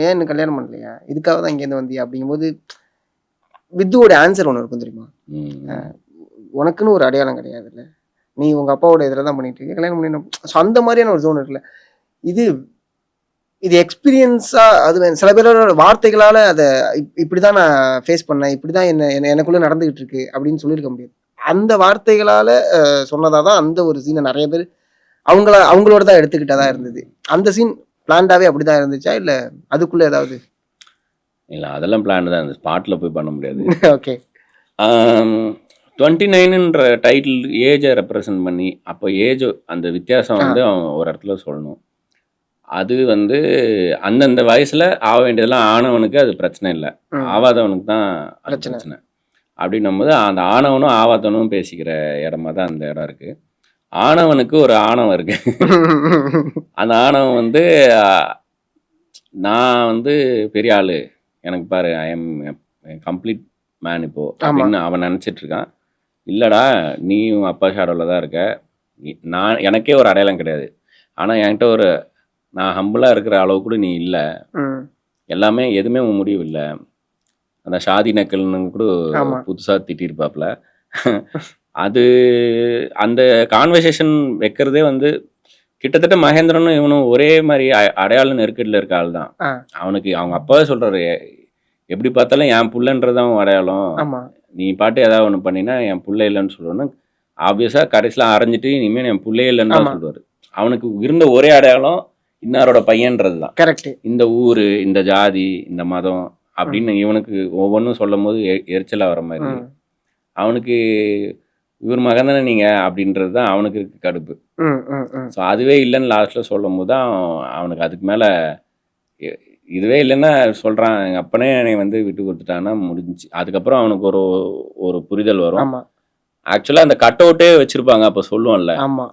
ஏன் இன்னும் கல்யாணம் பண்ணலையா, இதுக்காக தான் இங்கேருந்து வந்தியா அப்படிங்கும்போது வித்துவோட ஆன்சர் ஒன்று இருக்கும் தெரியுமா, உனக்குன்னு ஒரு அடையாளம் கிடையாதுல்ல, நீ உங்கள் அப்பாவோட இதில் தான் பண்ணிட்டு இருக்க, கல்யாணம் பண்ணி. ஸோ அந்த மாதிரியான ஒரு ஜோன் இருக்குல்ல. இது எக்ஸ்பீரியன்ஸாக அது சில பேரோட வார்த்தைகளால் அதை இப்படி தான் நான் ஃபேஸ் பண்ணேன், இப்படி தான் எனக்குள்ளே நடந்துக்கிட்டு இருக்கு அப்படின்னு சொல்லியிருக்க முடியாது. அந்த வார்த்தைகளால் சொன்னதாக தான் அந்த ஒரு சீனை நிறைய பேர் அவங்களோட தான் எடுத்துக்கிட்டதா இருந்தது. அந்த சீன் பிளான்டாகவே அப்படி தான் இருந்துச்சா, இல்லை அதுக்குள்ளே ஏதாவது? இல்லை, அதெல்லாம் பிளான் தான் இருந்துச்சு, ஸ்பாட்டில் போய் பண்ண முடியாது. ஓகே. 29ன்ற டைட்டில் ஏஜை ரெப்ரசன்ட் பண்ணி, அப்போ ஏஜ் அந்த வித்தியாசம் வந்து அவன் ஒரு இடத்துல சொல்லணும். அது வந்து அந்தந்த வயசில் ஆக வேண்டியதெல்லாம் ஆனவனுக்கு அது பிரச்சனை இல்லை, ஆவாதவனுக்கு தான் அது பிரச்சனை. அப்படின்னும் போது அந்த ஆணவனும் ஆவாதவனும் பேசிக்கிற இடமா தான் அந்த இடம் இருக்குது. ஆணவனுக்கு ஒரு ஆணவம் இருக்கு. அந்த ஆணவம் வந்து நான் வந்து பெரிய ஆளு, எனக்கு பாரு ஐ எம் கம்ப்ளீட் மேன் இப்போ அப்படின்னு அவன் நினச்சிட்டு இருக்கான். இல்லைடா, நீயும் அப்பா ஷேடோவில் தான் இருக்க, எனக்கே ஒரு அடையாளம் கிடையாது, ஆனால் என்கிட்ட நான் ஹம்பிளாக இருக்கிற அளவு கூட நீ இல்லை, எல்லாமே எதுவுமே உன் முடிவு இல்லை. அந்த ஷாதி நக்கல்னு கூட புதுசாக திட்டிருப்பாப்புல. அது அந்த கான்வர்சேஷன் வைக்கிறதே வந்து கிட்டத்தட்ட மகேந்திரனும் இவனும் ஒரே மாதிரி அடையாள நெருக்கடியில் இருக்க ஆள் தான். அவனுக்கு அவங்க அப்பாவே சொல்கிறாரு, எப்படி பார்த்தாலும் என் புள்ளன்றதான் அடையாளம், நீ பாட்டு ஏதாவது ஒன்று பண்ணினா என் பிள்ளை இல்லைன்னு சொல்லுவேன்னு ஆப்வியஸாக கடைசியில் அரைஞ்சிட்டு இனிமேல் என் பிள்ளை இல்லைன்னு தான் சொல்லுவார். அவனுக்கு இருந்த ஒரே அடையாளம் இன்னாரோட பையன்றது தான். கரெக்ட். இந்த ஊர், இந்த ஜாதி, இந்த மதம் அப்படின்னு இவனுக்கு ஒவ்வொன்றும் சொல்லும் போது எரிச்சலாக வர மாதிரி, அவனுக்கு இவர் மகன் தானே நீங்கள் அப்படின்றது தான் அவனுக்கு இருக்கு கடுப்பு. ஸோ அதுவே இல்லைன்னு லாஸ்ட்டில் சொல்லும் போது தான் அவனுக்கு அதுக்கு மேலே இதுவே இல்லைன்னா சொல்கிறான், எங்கள் அப்பனே என்னை வந்து விட்டு கொடுத்துட்டான்னா முடிஞ்சிச்சு. அதுக்கப்புறம் அவனுக்கு ஒரு புரிதல் வரும். ஆக்சுவலாக அந்த கட் அவுட்டே வச்சுருப்பாங்க. அப்போ சொல்லுவோம்ல, ஆமா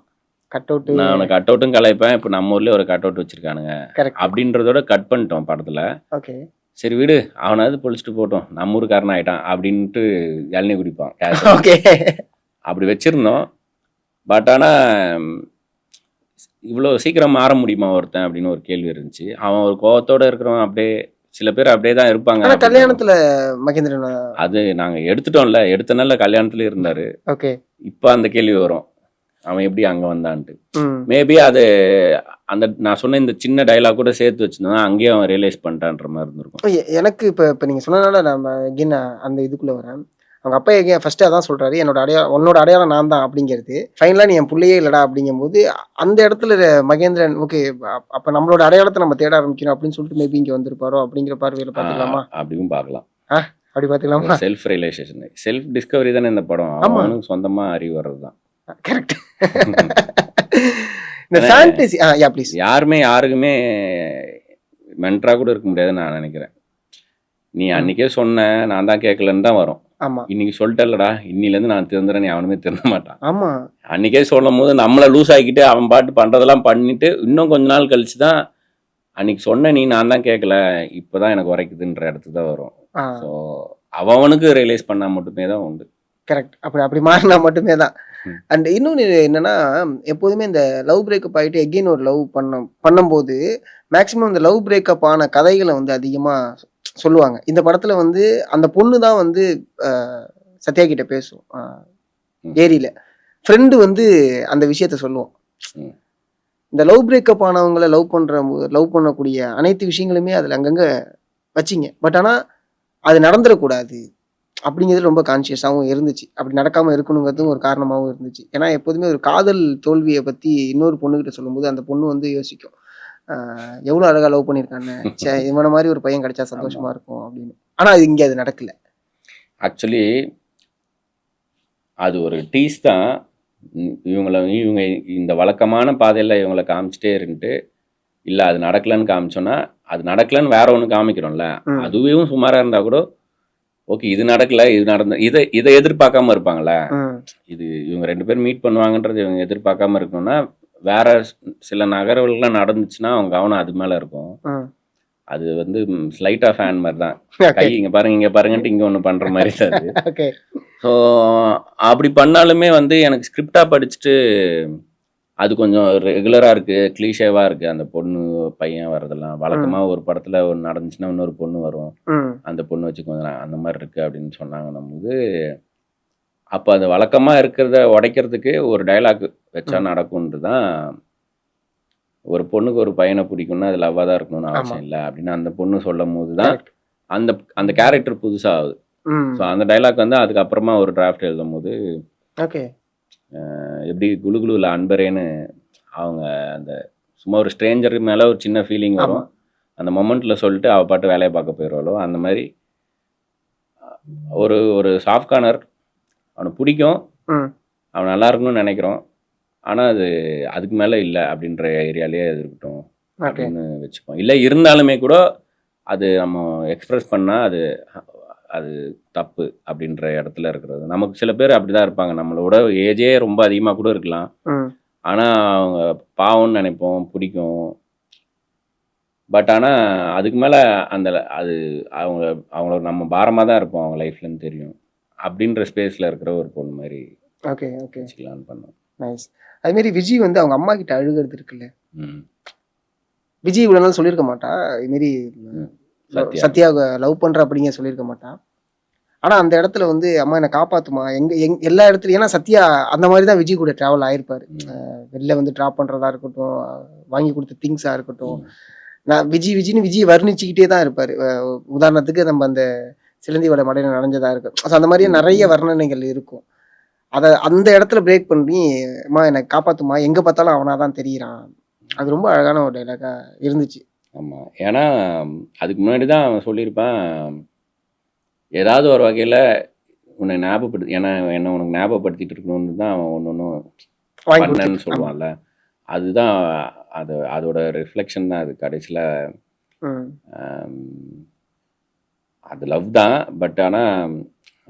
கட் அவுட் நான் அவனை கட் அவுட்டும் கலாய்ப்பேன். இப்போ நம்ம ஊர்லேயே ஒரு கட் அவுட் வச்சுருக்கானுங்க கரெக்ட். அப்படின்றதோட கட் பண்ணிட்டோம் படத்தில். ஓகே. சரி விடு, அவனாவது பொழிச்சிட்டு போட்டோம், நம்ம ஊருக்காரன் ஆகிட்டான் அப்படின்ட்டு இளநீ குடிப்பான். ஓகே. அப்படி வச்சுருந்தோம். பட் ஆனால் இவ்வளோ சீக்கிரம் மாற முடியுமா ஒருத்தன் அப்படின்னு ஒரு கேள்வி இருந்துச்சு. அவன் ஒரு கோவத்தோடு இருக்கிறவன் அப்படியே, சில பேர் அப்படியே தான் இருப்பாங்க. ஆனா கல்யாணத்துல மகேந்திரன் அது நாங்கள் எடுத்துட்டோம்ல, எடுத்தனால கல்யாணத்துலேயே இருந்தார். ஓகே. இப்போ அந்த கேள்வி வரும், அவன் எப்படி அங்கே வந்தான்ட்டு. மேபி அது அந்த நான் சொன்ன இந்த சின்ன டைலாக் கூட சேர்த்து வச்சுருந்தோம், அங்கேயே அவன் ரியலைஸ் பண்ணிட்டான்ற மாதிரி இருந்திருக்கும். எனக்கு இப்போ நீங்கள் சொன்னதுனால நம்ம எகெயின் அந்த இதுக்குள்ளே வரேன். அவங்க அப்பா எகெயின் ஃபஸ்ட்டு அதான் சொல்கிறாரு, உன்னோட அடையாளம் நான் தான் அப்படிங்கிறது. ஃபைனலாக நீ என் பிள்ளையே இல்லடா அப்படிங்கும்போது அந்த இடத்துல மகேந்திரன் ஓகே அப்போ நம்மளோட அடையாளத்தை நம்ம தேட ஆரம்பிக்கணும் அப்படின்னு சொல்லிட்டு மேபி இங்கே வந்திருப்பாரோ அப்படிங்கிற பார்வையில் பார்த்துக்கலாமா? அப்படியும் பார்க்கலாம். அப்படி பார்த்துக்கலாமா? செல்ஃப் ரியலைசேஷன், செல்ஃப் டிஸ்கவரி தானே இந்த படம். அவனுக்கு சொந்தமாக அறிவு வர்றது தான். கரெக்ட். இந்த ஃபேண்டசி ப்ளீஸ். யாருமே யாருக்குமே மென்டரா கூட இருக்க முடியாதுன்னு நான் நினைக்கிறேன். நீ அன்னைக்கே சொன்ன, நான் தான் கேட்கலன்னு தான் வரும். ஆமா. இன்னைக்கு சொல்லிட்டல்லடா, இன்னிலேருந்து நான் திருந்துறேன், நீ அவனுமே திருந்த மாட்டான். ஆமா. அன்னைக்கே சொல்லும் போது நம்மளை லூஸ் ஆக்கிட்டு அவன் பாட்டு பண்றதெல்லாம் பண்ணிட்டு இன்னும் கொஞ்ச நாள் கழிச்சு தான் அன்னைக்கு சொன்ன நீ நான் தான் கேட்கல, இப்போதான் எனக்கு உரைக்குதுன்ற இடத்துக்கு தான் வரும். ஸோ அவனுக்கு ரியலைஸ் பண்ணா மட்டுமே தான் உண்டு. கரெக்ட். அப்படி மாறினா மட்டுமே தான். அண்ட் இன்னொன்று என்னன்னா, எப்போதுமே இந்த லவ் பிரேக்கப் ஆகிட்டு எகெயின் ஒரு லவ் பண்ணும்போது மேக்ஸிமம் இந்த லவ் பிரேக்கப் ஆன கதைகளை வந்து அதிகமாக சொல்லுவாங்க. இந்த படத்துல வந்து அந்த பொண்ணு தான் வந்து சத்யா கிட்ட பேசும் ஏரியில. ஃப்ரெண்டு வந்து அந்த விஷயத்த சொல்லுவோம். இந்த லவ் பிரேக்கப் ஆனவங்களை லவ் பண்ணக்கூடிய அனைத்து விஷயங்களுமே அதில் அங்கங்கே வச்சிங்க. பட் ஆனால் அது நடந்துடக்கூடாது அப்படிங்கிறது ரொம்ப கான்சியஸாகவும் இருந்துச்சு. அப்படி நடக்காமல் இருக்கணுங்கிறதும் ஒரு காரணமாகவும் இருந்துச்சு. ஏன்னா எப்போதுமே ஒரு காதல் தோல்வியை பற்றி இன்னொரு பொண்ணுகிட்ட சொல்லும்போது அந்த பொண்ணு வந்து யோசிக்கும், எவ்வளோ அழகாக லவ் பண்ணியிருக்காங்க, இவன மாதிரி ஒரு பையன் கிடைச்சா சந்தோஷமா இருக்கும் அப்படின்னு. ஆனால் அது இங்கே அது நடக்கல. ஆக்சுவலி அது ஒரு டீஸ் தான். இவங்க இந்த வழக்கமான பாதையில் இவங்களை காமிச்சிட்டே இருந்துட்டு, இல்லை அது நடக்கலன்னு காமிச்சோன்னா, அது நடக்கலன்னு வேற ஒன்று காமிக்கிறோம்ல, அதுவும் சுமாராக இருந்தால் கூட ஓகே இது நடக்கல, இது இதை எதிர்பார்க்காம இருப்பாங்களே. இது இவங்க 2 பேரும் மீட் பண்ணுவாங்கன்றது இவங்க எதிர்பார்க்காம இருக்கணும்னா, வேற சில நகர்வுகள்லாம் நடந்துச்சுன்னா அவங்க கவனம் அது மேலே இருக்கும். அது வந்து ஸ்லைட்டாக ஃபேன் மாதிரி தான். கை இங்கே பாருங்கன்ட்டு இங்கே ஒன்று பண்ணுற மாதிரி தான் அது. ஸோ அப்படி பண்ணாலுமே வந்து எனக்கு ஸ்கிரிப்டாக படிச்சுட்டு அது கொஞ்சம் ரெகுலராக இருக்குது, கிளீஷேவாக இருக்குது. அந்த பொண்ணு பையன் வர்றதெல்லாம் வழக்கமாக ஒரு படத்தில் ஒன்று நடந்துச்சுன்னா இன்னொரு பொண்ணு வரும், அந்த பொண்ணு வச்சு கொஞ்சம் அந்த மாதிரி இருக்குது அப்படின்னு சொன்னாங்கன்னும் போது, அப்போ அது வழக்கமாக இருக்கிறத உடைக்கிறதுக்கு ஒரு டைலாக் வச்சா நடக்கும்ன்ட்டு தான். ஒரு பொண்ணுக்கு ஒரு பையனை பிடிக்கும்னா அது லவ்வாக தான் இருக்கணும்னு அவசியம் இல்லை அப்படின்னு அந்த பொண்ணு சொல்லும் போது தான் அந்த கேரக்டர் புதுசாக ஆகுது. ஸோ அந்த டைலாக் வந்து அதுக்கப்புறமா ஒரு டிராஃப்ட் எழுதும் போது எப்படி குழுகுழுவில் அன்பரேன்னு அவங்க அந்த சும்மா ஒரு ஸ்ட்ரேஞ்சர் மேலே ஒரு சின்ன ஃபீலிங் வரும், அந்த மொமெண்ட்டில் சொல்லிட்டு அவள் பாட்டு வேலையை பார்க்க போயிடுவாளோ அந்த மாதிரி ஒரு சாஃப்ட் கார்னர். அவனை பிடிக்கும், அவன் நல்லா இருக்கணும்னு நினைக்கிறோம், ஆனால் அதுக்கு மேலே இல்லை அப்படின்ற ஏரியாலேயே அது இருக்கட்டும் அப்படின்னு வச்சுப்போம். இல்லை இருந்தாலுமே கூட அது நம்ம எக்ஸ்ப்ரெஸ் பண்ணால் அது தப்பு அப்படின்ற இடத்துல இருக்கிறது. நமக்கு சில பேர் அப்படிதான் இருப்பாங்க, நம்மளோட ஏஜே ரொம்ப அதிகமாக கூட இருக்கலாம், ஆனால் அவங்க பாவம்னு நினைப்போம், பிடிக்கும். பட் ஆனால் அதுக்கு மேலே அது அவங்கள நம்ம பாரமாக தான் இருப்போம் அவங்க லைஃப்லன்னு தெரியும். அப்படின்ற ஸ்பேஸில் இருக்கிற ஒரு பொண்ணு மாதிரி வச்சுக்கலான்னு பண்ணோம். நைஸ். அதுமாரி விஜய் வந்து அவங்க அம்மா கிட்ட அழுகிறது இருக்குல்ல, விஜய் இவ்வளோ நாள் சொல்லியிருக்க மாட்டா இதுமாரி சத்யா லவ் பண்ற அப்படிங்க சொல்லியிருக்க மாட்டான். ஆனா அந்த இடத்துல வந்து அம்மா என்னை காப்பாத்துமா எல்லா இடத்துலயும், ஏன்னா சத்யா அந்த மாதிரி தான் விஜய் கூட டிராவல் ஆயிருப்பாரு. வெளில வந்து ட்ராப் பண்றதா இருக்கட்டும், வாங்கி கொடுத்த திங்ஸா இருக்கட்டும், நான் விஜய் வர்ணிச்சுக்கிட்டே தான் இருப்பாரு. உதாரணத்துக்கு நம்ம அந்த சிலந்தியோட மடையில நனைஞ்சதா இருக்கு, அந்த மாதிரியே நிறைய வர்ணனைகள் இருக்கும். அந்த இடத்துல பிரேக் பண்ணி அம்மா என்னை காப்பாத்துமா, எங்க பார்த்தாலும் அவனாதான் தெரியுறான். அது ரொம்ப அழகான ஒரு டைலாகா இருந்துச்சு. ஆமாம், ஏன்னா அதுக்கு முன்னாடி தான் அவன் சொல்லியிருப்பான், ஏதாவது ஒரு வகையில் உன்னை ஞாபகப்படுத்தி, ஏன்னா என்ன உனக்கு ஞாபகப்படுத்திட்டு இருக்கணும்னு தான் அவன் ஒன்று பண்ணன்னு சொல்லுவான்ல. அதுதான் அதோட ரிஃப்ளெக்ஷன் தான் அது கடைசியில். அது லவ் தான், பட் ஆனால்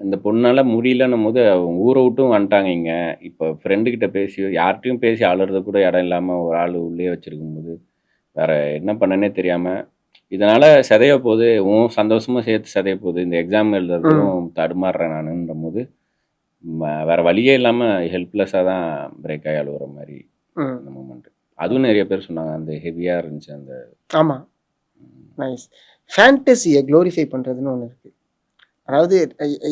இந்த பொண்ணால முடியலன்னும் போது அவங்க ஊரை விட்டும் வந்துட்டாங்க இங்கே. இப்போ ஃப்ரெண்டுக்கிட்ட பேசி யார்கிட்டையும் பேசி அலறது கூட இடம் இல்லாமல் ஒரு ஆள் உள்ளே வச்சுருக்கும் போது வேற என்ன பண்ணனே தெரியாமல் இதனால் சிதைய போகுது, உன் சந்தோஷமும் சேர்த்து சிதைய போகுது, இந்த எக்ஸாம் எழுதுறதுக்கும் தடுமாறுறேன் நானுன்ற போது வேற வழியே இல்லாமல் ஹெல்ப்லெஸ்ஸாக தான் பிரேக் ஆகி அழுகுற மாதிரி அந்த மூமெண்ட். அதுவும் நிறைய பேர் சொன்னாங்க அந்த ஹெவியாக இருந்துச்சு அந்த. ஆமாம், நைஸ். ஃபேண்டசியை க்ளோரிஃபை பண்ணுறதுன்னு ஒன்று இருக்குது. அதாவது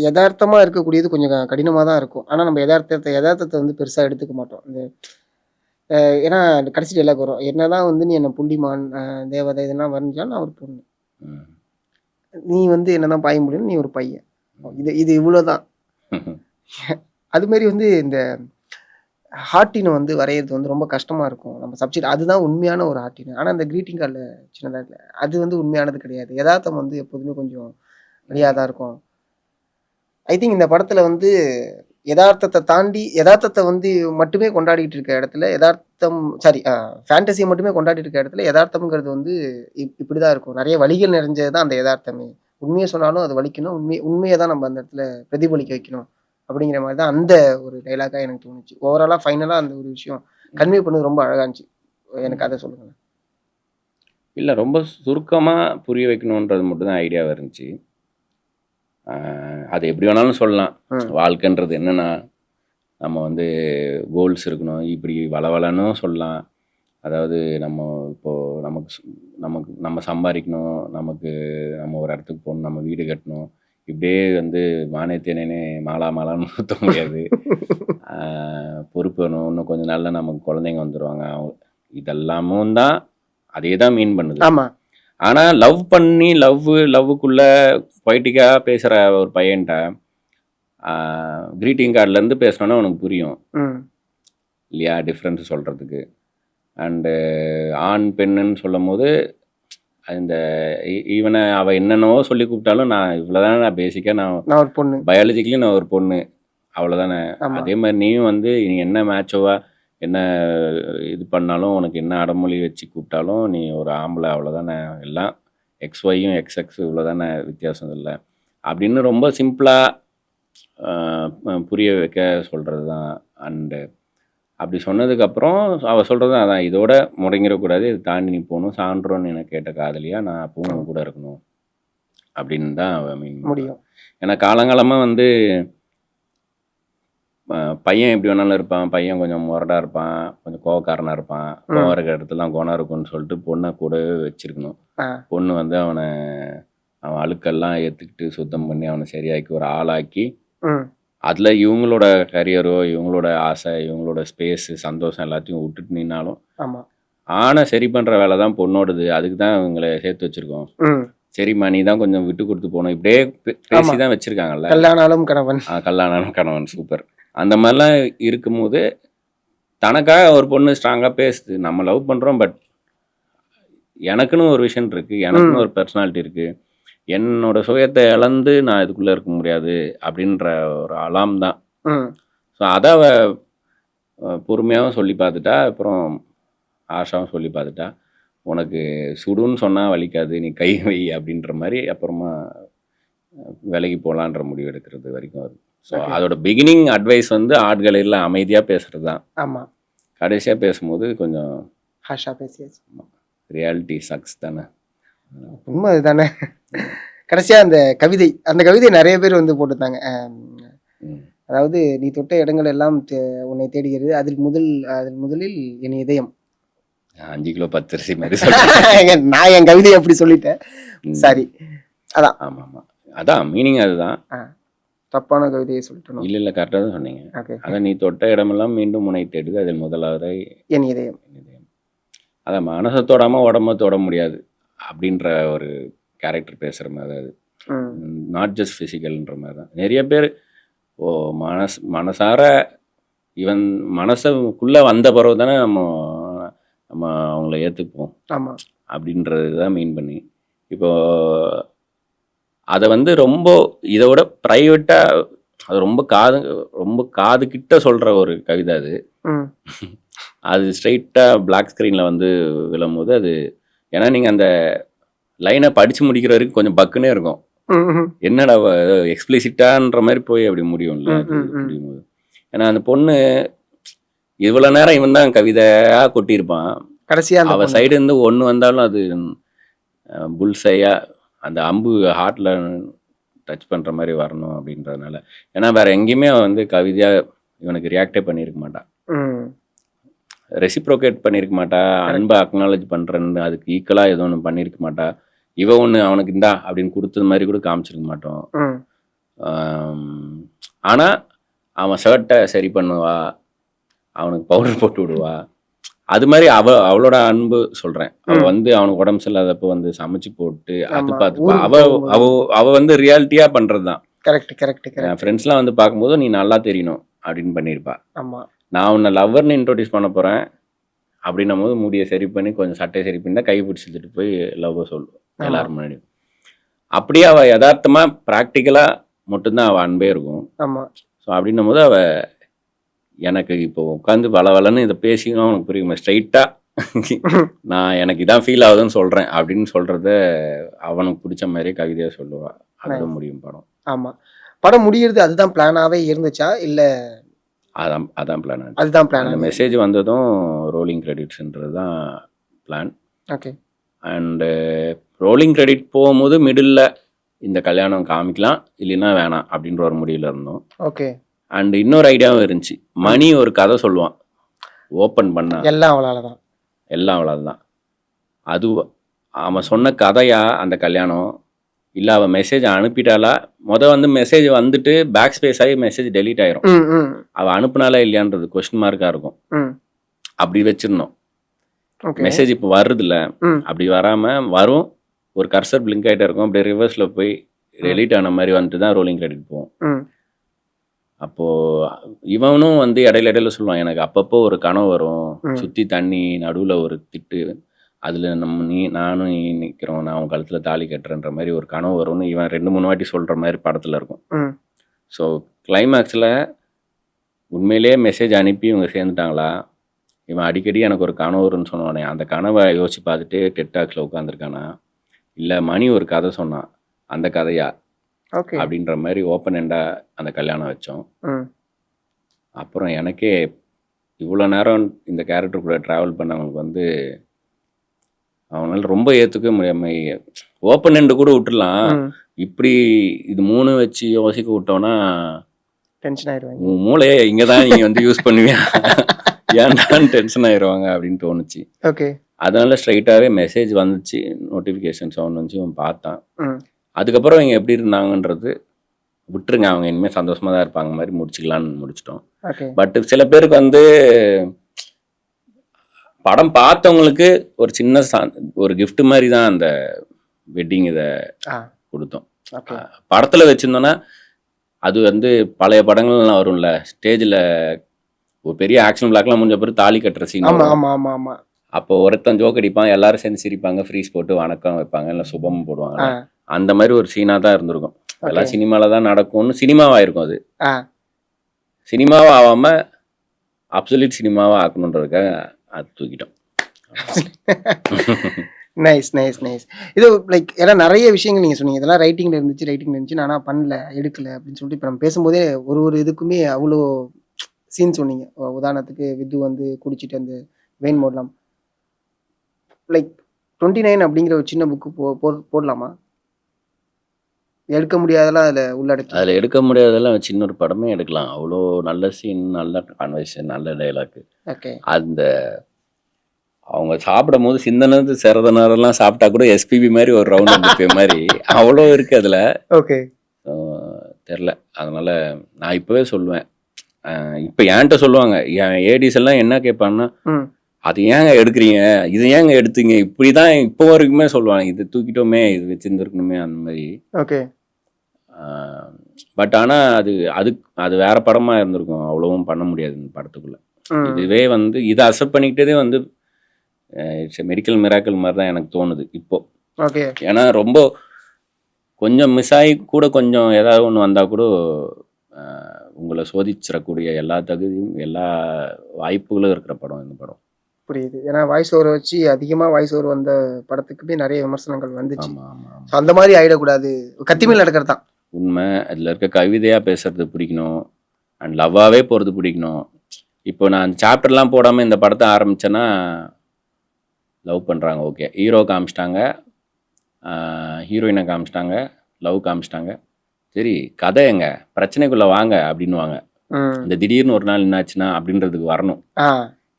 யதார்த்தமாக இருக்கக்கூடியது கொஞ்சம் கடினமாக தான் இருக்கும். ஆனால் நம்ம யதார்த்தத்தை வந்து பெருசாக எடுத்துக்க மாட்டோம். இந்த ஏன்னா கடைசி டைலாக் வரும், என்னதான் வந்து நீ என்ன புள்ளிமான் தேவதை இதெல்லாம் வரைஞ்சாலும் நான் ஒரு பொண்ணு, நீ வந்து என்னதான் பாய முடியும், நீ ஒரு பையன், இது இவ்வளோதான். அதுமாரி வந்து இந்த ஹார்ட்டினை வந்து வரைகிறது வந்து ரொம்ப கஷ்டமாக இருக்கும் நம்ம சப்ஜெக்ட். அதுதான் உண்மையான ஒரு ஹார்ட்டின். ஆனால் அந்த க்ரீட்டிங் கார்டில் சின்னதாக இல்லை, அது வந்து உண்மையானது கிடையாது. யதார்த்தம் வந்து எப்போதுமே கொஞ்சம் வெளியாக தான் இருக்கும். ஐ திங்க் இந்த படத்தில் வந்து யதார்த்தத்தை தாண்டி யதார்த்தத்தை வந்து மட்டுமே கொண்டாடிட்டு இருக்க இடத்துல ஃபேண்டசியை மட்டுமே கொண்டாடிட்டு இருக்க இடத்துல யதார்த்தம்ங்கிறது வந்து இப்படி தான் இருக்கும். நிறைய வழிகள் நிறைஞ்சது தான் அந்த யதார்த்தமே. உண்மையை சொன்னாலும் அது வலிக்கணும், உண்மையை தான் நம்ம அந்த இடத்துல பிரதிபலிக்க வைக்கணும் அப்படிங்கிற மாதிரி தான் அந்த ஒரு டைலாக்காக எனக்கு தோணுச்சு. ஓவராலாக ஃபைனலாக அந்த ஒரு விஷயம் கன்வே பண்ணது ரொம்ப அழகாக இருந்துச்சு. எனக்கு அதை சொல்லுங்கள். இல்லை, ரொம்ப சுருக்கமாக புரிய வைக்கணுன்றது மட்டும்தான் ஐடியாவாக இருந்துச்சு. அது எப்படி வேணாலும் சொல்லலாம். வாழ்க்கைன்றது என்னென்னா நம்ம வந்து கோல்ஸ் இருக்கணும், இப்படி வளவலன்னும் சொல்லலாம். அதாவது நம்ம இப்போது நம்ம சம்பாதிக்கணும், நம்ம ஒரு இடத்துக்கு போகணும், நம்ம வீடு கட்டணும், இப்படியே வந்து மானே தேனேனே மாலான்னு ஊற்ற முடியாது. பொறுப்பு வேணும், இன்னும் கொஞ்சம் நாளில் நமக்கு குழந்தைங்க வந்துடுவாங்க. இதெல்லாமும் தான் அதே தான் மீன் பண்ணுது. ஆமாம். ஆனால் லவ் பண்ணி லவ்வுக்குள்ளே பொய்டிக்காக பேசுகிற ஒரு பையன்ட்ட க்ரீட்டிங் கார்ட்லேருந்து பேசினோன்னா உனக்கு புரியும் இல்லையா டிஃப்ரென்ஸ் சொல்கிறதுக்கு. அண்டு ஆண் பெண்ணுன்னு சொல்லும் போது இந்த ஈவனை அவள் என்னென்னவோ சொல்லி கூப்பிட்டாலும் நான் இவ்வளோதானே, நான் பேசிக்காக நான் ஒரு பொண்ணு, பயாலஜிக்கலி நான் ஒரு பொண்ணு, அவ்வளோதானே. அதே மாதிரி நீயும் வந்து நீ என்ன மேட்சோவா என்ன இது பண்ணாலும் உனக்கு என்ன அடமொழி வச்சு கூப்பிட்டாலும் நீ ஒரு ஆம்பளை, அவ்வளோதானே. எல்லாம் XYயும் XX இவ்வளோதானே, வித்தியாசம் இல்லை அப்படின்னு ரொம்ப சிம்பிளாக புரிய வைக்க சொல்கிறது தான். அண்டு அப்படி சொன்னதுக்கப்புறம் அவள் சொல்கிறது அதான், இதோட முடங்கிடக்கூடாது, இது தாண்டி நீ போகணும், சான்றோன்னு எனக்கு கேட்ட காதலியா நான் அப்பவும் உன் கூட இருக்கணும் அப்படின்னு தான் அவள் மீன் முடியும். ஏன்னா காலங்காலமாக வந்து பையன் எப்படி வேணாலும் இருப்பான், பையன் கொஞ்சம் முரடாக இருப்பான், கொஞ்சம் கோவக்காரனாக இருப்பான், கோவம் இருக்கிற இடத்துலாம் குணம் இருக்கும்னு சொல்லிட்டு பொண்ணை கூடவே வச்சிருக்கணும். பொண்ணு வந்து அவன் அழுக்கெல்லாம் ஏற்றுக்கிட்டு சுத்தம் பண்ணி அவனை சரியாக்கி ஒரு ஆளாக்கி அதில் இவங்களோட கரியரோ இவங்களோட ஆசை இவங்களோட ஸ்பேஸு சந்தோஷம் எல்லாத்தையும் விட்டுட்டு நின்னாலும் ஆனை சரி பண்ணுற வேலை தான் பொண்ணோடது. அதுக்கு தான் இவங்களை சேர்த்து வச்சுருக்கோம். சரிம்மா நீ தான் கொஞ்சம் விட்டு கொடுத்து போகணும், இப்படியே பேசி தான் வச்சுருக்காங்கல்ல. கல்யாணம் கணவன் சூப்பர். அந்த மாதிரிலாம் இருக்கும்போது தனக்காக ஒரு பொண்ணு ஸ்ட்ராங்காக பேசுது, நம்ம லவ் பண்ணுறோம், பட் எனக்குன்னு ஒரு விஷன் இருக்குது, எனக்குன்னு ஒரு பர்சனாலிட்டி இருக்குது, என்னோட சுயத்தை இழந்து நான் இதுக்குள்ளே இருக்க முடியாது அப்படின்ற ஒரு அலாம் தான். ஸோ அதை பொறுமையாகவும் சொல்லி பார்த்துட்டா, அப்புறம் ஆஷாவும் சொல்லி பார்த்துட்டா, உனக்கு சுடுன்னு சொன்னால் வலிக்காது, நீ கை வை அப்படின்ற மாதிரி அப்புறமா விலகி போகலான்ற முடிவு எடுக்கிறது வரைக்கும் வருது. ஸோ அதோட பிகினிங் அட்வைஸ் வந்து ஆட்கள் எல்லாம் அமைதியாக பேசுகிறது தான். ஆமாம். கடைசியாக பேசும்போது கொஞ்சம் ஹாஷாக பேசியாச்சு. ரியாலிட்டி சக்ஸ் தானே, உண்மை அதுதானே. கடைசியாக அந்த கவிதை நிறைய பேர் வந்து போட்டுருந்தாங்க. அதாவது நீ தொட்ட இடங்கள் எல்லாம் உன்னை தேடுகிறது, அதில் முதலில் என் இதயம். 5 கிலோ பச்சரிசி மாதிரி நான் என் கவிதையை அப்படி சொல்லிட்டேன், சாரி. அதான் ஆமாம், அதான் மீனிங் அதுதான். தப்பான கவிதையை சொல்லிட்டோம். இல்லை கரெக்டாக தான் சொன்னீங்க. அதான் நீ தொட்ட இடமெல்லாம் மீண்டும் உன்னை தேடுது, அதில் முதலாவது என் இதயம். அதான் மனசை தொடாமல் உடம்ப தொட முடியாது அப்படின்ற ஒரு கேரக்டர் பேசுகிற மாதிரி, அது நாட் ஜஸ்ட் ஃபிசிக்கல்ன்ற மாதிரி தான். நிறைய பேர் மனசார இவன் மனசுக்குள்ளே வந்த பிறகு தானே நம்ம அவங்கள ஏற்றுப்போம் அப்படின்றது தான் மீன் பண்ணி. இப்போது அதை வந்து ரொம்ப இதோட ப்ரைவேட்டாக அது ரொம்ப காது கிட்ட சொல்கிற ஒரு கவிதை அது. அது ஸ்ட்ரைட்டாக பிளாக் ஸ்க்ரீனில் வந்து விழும்போது அது, ஏன்னா நீங்கள் அந்த லைனை படித்து முடிக்கிற வரைக்கும் கொஞ்சம் பக்குன்னே இருக்கும். என்னடா எக்ஸ்பிளிசிட்டான்ற மாதிரி போய் அப்படி முடியும்ல முடியும். ஏன்னா அந்த பொண்ணு இவ்வளவு நேரம் இவன் தான் கவிதையா கொட்டியிருப்பான், கடைசியா அவ சைடு இருந்து ஒண்ணு வந்தாலும் அது புல்சையா அந்த அம்பு ஹார்ட்ல டச் பண்ற மாதிரி வரணும் அப்படின்றதுனால. ஏன்னா வேற எங்கேயுமே அவன் வந்து கவிதையா இவனுக்கு ரியாக்டே பண்ணியிருக்க மாட்டான், ரெசிப்ரோகேட் பண்ணியிருக்க மாட்டா, அன்பை அக்னாலேஜ் பண்றேன்னு அதுக்கு ஈக்குவலா ஏதோ ஒன்று பண்ணியிருக்க மாட்டா. இவ ஒன்று அவனுக்கு இந்தா அப்படின்னு கொடுத்தது மாதிரி கூட காமிச்சிருக்க மாட்டோம். ஆனா அவன் ஷர்ட்டை சரி பண்ணுவா, அவனுக்கு பவுடர் போட்டு விடுவா. அது மாதிரி அவளோட அன்பு சொல்றேன். அவ வந்து அவனுக்கு உடம்பு சரியில்லாதப்போ வந்து சமைச்சு போட்டு அது பார்த்துப்பா. அவ வந்து ரியாலிட்டியா பண்றதுதான். என் ஃப்ரெண்ட்ஸ்லாம் வந்து பார்க்கும்போது நீ நல்லா தெரியணும் அப்படின்னு பண்ணியிருப்பா. நான் உன்னை லவ்வர்னு இன்ட்ரோடியூஸ் பண்ண போறேன் அப்படின்னும் போது முடியை சரி பண்ணி கொஞ்சம் சட்டையை சரி பண்ணி தான் கை பிடிச்சிட்டு போய் லவ் சொல்லுவோம் எல்லாரும் முன்னாடி. அப்படியே அவ யதார்த்தமா ப்ராக்டிக்கலா மட்டும்தான் அவ அன்பே இருக்கும். ஸோ அப்படின்னும் போது அவ எனக்கு இப்போ உட்காந்து வளவலன்னு இதை பேசிக்கணும் அவனுக்கு புரியுமா, ஸ்ட்ரைட்டா நான் எனக்கு இதான் ஃபீல் ஆகுதுன்னு சொல்றேன் அப்படின்னு சொல்றத அவனுக்கு பிடிச்ச மாதிரியே கவிதையா சொல்லுவா. அதுதான் முடியும் படம். ஆமா, படம் முடியறது அதுதான் பிளானாவே இருந்துச்சா இல்ல? அதான் பிளான். அதுதான் பிளான். அந்த மெசேஜ் வந்ததும் ரோலிங் கிரெடிட்ஸ்ன்றது தான் plan. Okay. And rolling credit போகும்போது மிடில் இந்த கல்யாணம் காமிக்கலாம் இல்லைன்னா வேணாம் அப்படின்ற ஒரு முடிவில் இருந்தோம். ஓகே. அண்ட் இன்னொரு ஐடியாவும் இருந்துச்சு. மணி ஒரு கதை சொல்லுவான், ஓப்பன் பண்ணா எல்லாம் அவளாலதான், எல்லாம் அவளால்தான். அது அவன் சொன்ன கதையா அந்த கல்யாணம் இல்லை அவன் மெசேஜ் அனுப்பிட்டாலா? வந்து மெசேஜ் வந்துட்டு பேக் ஸ்பேஸ் ஆகி மெசேஜ் டெலீட் ஆயிரும். அவள் அனுப்புனாலா இல்லையான்றது கொஸ்டின் மார்க்காக இருக்கும். அப்படி வச்சிருந்தோம். மெசேஜ் இப்போ வருதுல்ல, அப்படி வராமல் வரும், ஒரு கர்சர் பிளிங்க் ஆகிட்டே இருக்கும், அப்படியே ரிவர்ஸில் போய் டெலீட் ஆன மாதிரி வந்துட்டு தான் ரோலிங் கிரெடிட் போகும். அப்போது இவனும் வந்து இடையில சொல்லுவான், எனக்கு அப்பப்போ ஒரு கனவு வரும், சுற்றி தண்ணி நடுவில் ஒரு திட்டு, அதில் நானும் நிற்கிறோம், நான் அவன் கழுத்தில் தாலி கட்டுறன்ற மாதிரி ஒரு கனவு வரும்னு இவன் 2-3 வாட்டி சொல்கிற மாதிரி படத்தில் இருக்கும். ஸோ கிளைமேக்ஸில் உண்மையிலேயே மெசேஜ் அனுப்பி இவங்க சேர்ந்துட்டாங்களா, இவன் அடிக்கடி எனக்கு ஒரு கனவு வரும்னு சொன்னானே அந்த கனவை யோசிச்சு பார்த்துட்டு டெட்டாக்ஸில் உட்காந்துருக்கானா, இல்லை மணி ஒரு கதை சொன்னான் அந்த கதையா அப்படின்ற மாதிரி ஓப்பன் எண்டாக அந்த கல்யாணம் வச்சோம். அப்புறம் எனக்கே இவ்வளோ நேரம் இந்த கேரக்டர் கூட ட்ராவல் பண்ணவங்களுக்கு வந்து அவனால ரொம்ப ஏற்றுக்கவே முடியாமல், ஓப்பன் எண்டு கூட விட்டுடலாம், இப்படி இது 3 வச்சு யோசிக்க விட்டோன்னா டென்ஷன் ஆயிடுவாங்க, உன் மூளையை இங்கே தான் நீங்கள் வந்து யூஸ் பண்ணுவியா ஏன்டான்னு டென்ஷன் ஆயிடுவாங்க அப்படின்னு தோணுச்சு. ஓகே. அதனால ஸ்ட்ரைட்டாகவே மெசேஜ் வந்துச்சு, நோட்டிஃபிகேஷன் சவுண்ட் வந்துச்சு, அவன் பார்த்தான். அதுக்கப்புறம் இவங்க எப்படி இருந்தாங்கன்றது விட்டுருங்க, அவங்க இனிமேல் சந்தோஷமாக தான் இருப்பாங்க மாதிரி முடிச்சுக்கலான்னு முடிச்சிட்டோம். பட் சில பேருக்கு வந்து படம் பார்த்தவங்களுக்கு ஒரு சின்ன ஒரு கிஃப்ட் மாதிரி தான் அந்த வெட்டிங் இதை கொடுத்தோம். படத்தில் வச்சுருந்தோன்னா அது வந்து பழைய படங்கள்லாம் வரும்ல, ஸ்டேஜில் ஒரு பெரிய ஆக்ஷன் பிளாக்லாம் முடிஞ்ச பிறகு தாலி கட்டுற சீன், அப்போ ஒருத்தன் ஜோக் அடிப்பான், எல்லாரும் சேர்ந்து சிரிப்பாங்க, ஃப்ரீஸ் போட்டு வணக்கம் வைப்பாங்க, இல்லை சுபம் போடுவாங்க, அந்த மாதிரி ஒரு சீனாக தான் இருந்திருக்கும். எல்லாம் சினிமாவில் தான் நடக்கும்னு சினிமாவாக இருக்கும். அது சினிமாவாக ஆகாமல் அப்சல்யூட் சினிமாவாக ஆக்கணுன்றதுக்காக அது தூக்கிட்டோம். Nice nice nice. இது லைக் ஏன்னா நிறைய விஷயங்கள் நீங்கள் சொன்னீங்க, இதெல்லாம் ரைட்டிங்கில் இருந்துச்சு நான் பண்ணல எடுக்கலை அப்படின்னு சொல்லிட்டு இப்போ நம்ம பேசும்போதே ஒரு இதுக்குமே அவ்வளோ சீன் சொன்னீங்க. உதாரணத்துக்கு வித்து வந்து குடிச்சிட்டு அந்த வெயின் மோடலாம், லைக் 29 அப்படிங்கிற ஒரு சின்ன புக்கு போடலாமா? எடுக்க முடியாதெல்லாம் அதில் எடுக்க முடியாதெல்லாம் சின்ன ஒரு படமே எடுக்கலாம். அவ்வளோ நல்ல சீன், நல்ல கான்வர்சேஷன், நல்ல டைலாக். அந்த அவங்க சாப்பிடும் போது சிந்தனது சிறத நேரம்லாம் சாப்பிட்டா கூட எஸ்பிபி மாதிரி ஒரு ரவுண்ட் அடிப்பே மாதிரி அவ்வளோ இருக்கு அதில். ஓகே. தெரில, அதனால நான் இப்போவே சொல்லுவேன், இப்போ என்கிட்ட சொல்லுவாங்க என் ஏடிஸ் எல்லாம் என்ன கேட்பான்னா, அது ஏங்க எடுக்கிறீங்க, இது ஏங்க எடுத்தீங்க, இப்படி தான் இப்போ வரைக்குமே சொல்லுவாங்க, இது தூக்கிட்டோமே, இது வச்சுருந்துருக்கணுமே அந்த மாதிரி. ஓகே. பட் ஆனால் அது வேற படமாக இருந்திருக்கும், அவ்வளவும் பண்ண முடியாது இந்த படத்துக்குள்ள. இதுவே வந்து இதை அக்செப்ட் பண்ணிக்கிட்டதே வந்து இட்ஸ் மெடிக்கல் மிராக்கிள் மாதிரி தான் எனக்கு தோணுது இப்போ. ஓகே. ஏன்னா ரொம்ப கொஞ்சம் மிஸ் ஆகி கூட கொஞ்சம் ஏதாவது ஒன்று வந்தால் கூட உங்களை சோதிச்சிடக்கூடிய எல்லா தகுதியும் எல்லா வாய்ப்புகளும் இருக்கிற படம் இந்த படம். புரியுது. ஏன்னா வாய்ஸ் ஓவர் வச்சு அதிகமா வாய்ஸ் ஓவர் வந்த படத்துக்குமே நிறைய விமர்சனங்கள் வந்துச்சு. ஆமா ஆமா ஆமா. So, அந்த மாதிரி ஆயிடக்கூடாது. கத்தி மேல் நடக்கிறது தான். உண்மை. அதில் இருக்க கவிதையாக பேசுறது பிடிக்கணும், அண்ட் லவ்வாகவே போகிறது பிடிக்கணும். இப்போ நான் அந்த சாப்டர்லாம் போடாமல் இந்த படத்தை ஆரம்பித்தேன்னா லவ் பண்ணுறாங்க, ஓகே, ஹீரோ காமிச்சிட்டாங்க, ஹீரோயினை காமிச்சிட்டாங்க, லவ் காமிச்சிட்டாங்க, சரி கதை எங்க, பிரச்சனைக்குள்ளே வாங்க அப்படின்னுவாங்க. இந்த திடீர்னு ஒரு நாள் என்னாச்சுன்னா அப்படின்றதுக்கு வரணும்.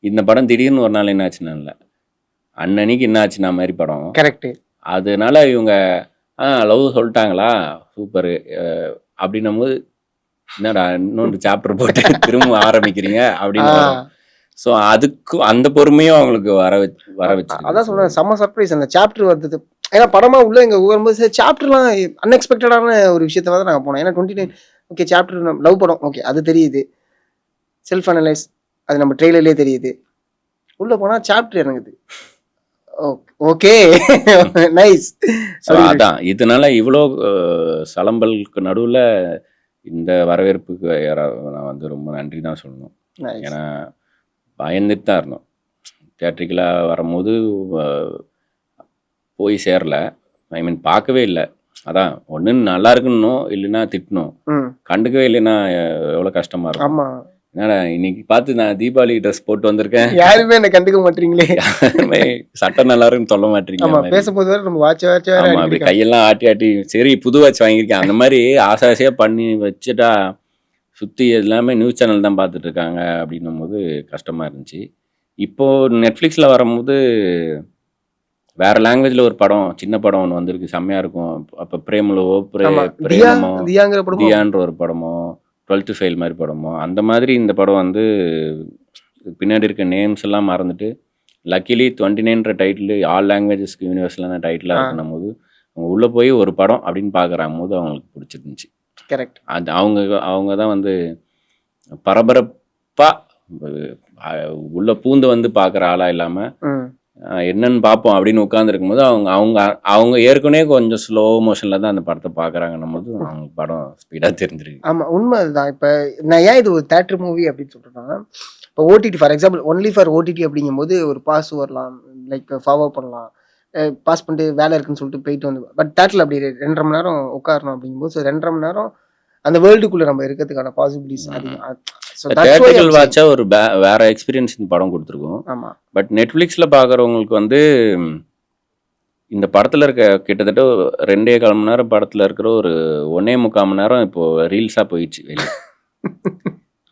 இந்த படம் திடீர்னு ஒரு நாள் என்னாச்சுன்னா இல்லை, அன்னன்னைக்கு என்னாச்சுன்னா மாதிரி படம். கரெக்ட். அதனால இவங்க லவ் சொல்லிட்டாங்களா சூப்பரு அப்படின்னும் போது என்னடா இன்னொன்று சாப்டர் போட்டு திரும்ப ஆரம்பிக்கிறீங்க அப்படின்னு. ஸோ அதுக்கு அந்த பொறுமையும் அவங்களுக்கு வர வச்சு. அதான் சொல்றேன், செம்ம சர்ப்ரைஸ் அந்த சாப்டர் வந்தது. ஏன்னா படமா உள்ள இங்க வரும்போது சாப்டர்லாம் அன்எக்ஸ்பெக்டடான ஒரு விஷயத்த தான் நாங்கள் போனோம். ஏன்னா 29 ஓகே சாப்டர் லவ் படம், ஓகே அது தெரியுது, செல்ஃப் அனலைஸ் அது நம்ம ட்ரெய்லர்லேயே தெரியுது. உள்ள போனா சாப்டர் இறங்குது. Okay nice. அதான் இதனால இவ்வளோ சலம்பலுக்கு நடுவில் இந்த வரவேற்புக்கு நான் வந்து ரொம்ப நன்றி தான் சொல்லணும். ஏன்னா பயந்துட்டு தான் இருந்தோம். தியேட்ரிக்கலாக வரும்போது போய் சேரல, ஐ மீன் பார்க்கவே இல்லை. அதான் ஒன்று நல்லா இருக்குன்னும் இல்லைன்னா திட்டணும், கண்டுக்கவே இல்லைன்னா எவ்வளோ கஷ்டமாக இருக்கும். ஆமாம். என்னடா இன்னைக்கு பார்த்து நான் தீபாவளி ட்ரெஸ் போட்டு வந்திருக்கேன், யாருமே என்ன கண்டுக்க மாட்டீங்களே, யாருமே சட்டம் நல்லா இருக்குன்னு சொல்ல மாட்டீங்க. பேசும்போது வேற நம்ம வாட்ச் ஆமா அப்படி கையெல்லாம் ஆட்டி ஆட்டி சரி புது வாட்ச் வாங்கியிருக்கேன் அந்த மாதிரி ஆசாசியாக பண்ணி வச்சுட்டா சுற்றி எல்லாமே நியூஸ் சேனல் தான் பார்த்துட்டு இருக்காங்க அப்படின்னும் போது கஷ்டமாக இருந்துச்சு. இப்போது நெட்ஃப்ளிக்ஸில் வரும்போது வேறு லாங்குவேஜில் ஒரு படம், சின்ன படம் ஒன்று வந்திருக்கு, செம்மையாக இருக்கும். அப்போ பிரேமலோ பிரேமோ தியான்ற ஒரு படமோ 12th ஃபெயில் மாதிரி படமோ அந்த மாதிரி இந்த படம் வந்து பின்னாடி இருக்க நேம்ஸ் எல்லாம் மறந்துட்டு லக்கிலி 29ன்ற டைட்டில் ஆல் லாங்குவேஜஸ்க்கு யூனிவர்சலான டைட்டிலாக இருக்கணும் போது அவங்க உள்ளே போய் ஒரு படம் அப்படின்னு பார்க்குறாங்க போது அவங்களுக்கு பிடிச்சிருந்துச்சு. கரெக்ட். அது அவங்க தான் வந்து பரபரப்பாக உள்ள பூந்து வந்து பார்க்குற ஆளாக இல்லாமல் என்னன்னு பார்ப்போம் அப்படின்னு உட்காந்துருக்கும் போது அவங்க ஏற்கனவே கொஞ்சம் ஸ்லோ மோஷனில் தான் அந்த படத்தை பார்க்குறாங்கன்னும் போது அவங்க படம் ஸ்பீடாக தெரிஞ்சிருக்கு. ஆமாம் உண்மை அதுதான். இப்போ நான் ஏன் இது ஒரு தேட்டர் மூவி அப்படின்னு சொல்கிறேன்னா, இப்போ OTT for example only for OTT அப்படிங்கும்போது ஒரு பாஸ் வரலாம், லைக் ஃபார்வர்ட் பண்ணலாம், பாஸ் பண்ணிட்டு வேலை இருக்குன்னு சொல்லிட்டு போயிட்டு வந்து. பட் தேட்டரில் அப்படி 2.5 மணி நேரம் உட்காரணும் அப்படிங்கும்போது 2.5 மணி நேரம் அந்த வேர்ல்டுக்குள்ளே நம்ம இருக்கிறதுக்கான பாசிபிலிட்டிஸ் அதிகம். தியேட்டர்கள் வாட்சா ஒரு வேற எக்ஸ்பீரியன்ஸ் இந்த படம் கொடுத்துருக்கோம். ஆமாம். பட் நெட்ஃப்ளிக்ஸில் பார்க்குறவங்களுக்கு வந்து இந்த படத்தில் இருக்க கிட்டத்தட்ட 2.25 மணி நேரம் படத்தில் இருக்கிற ஒரு 1.25 மணி நேரம் இப்போது ரீல்ஸாக போயிடுச்சு வெளியே.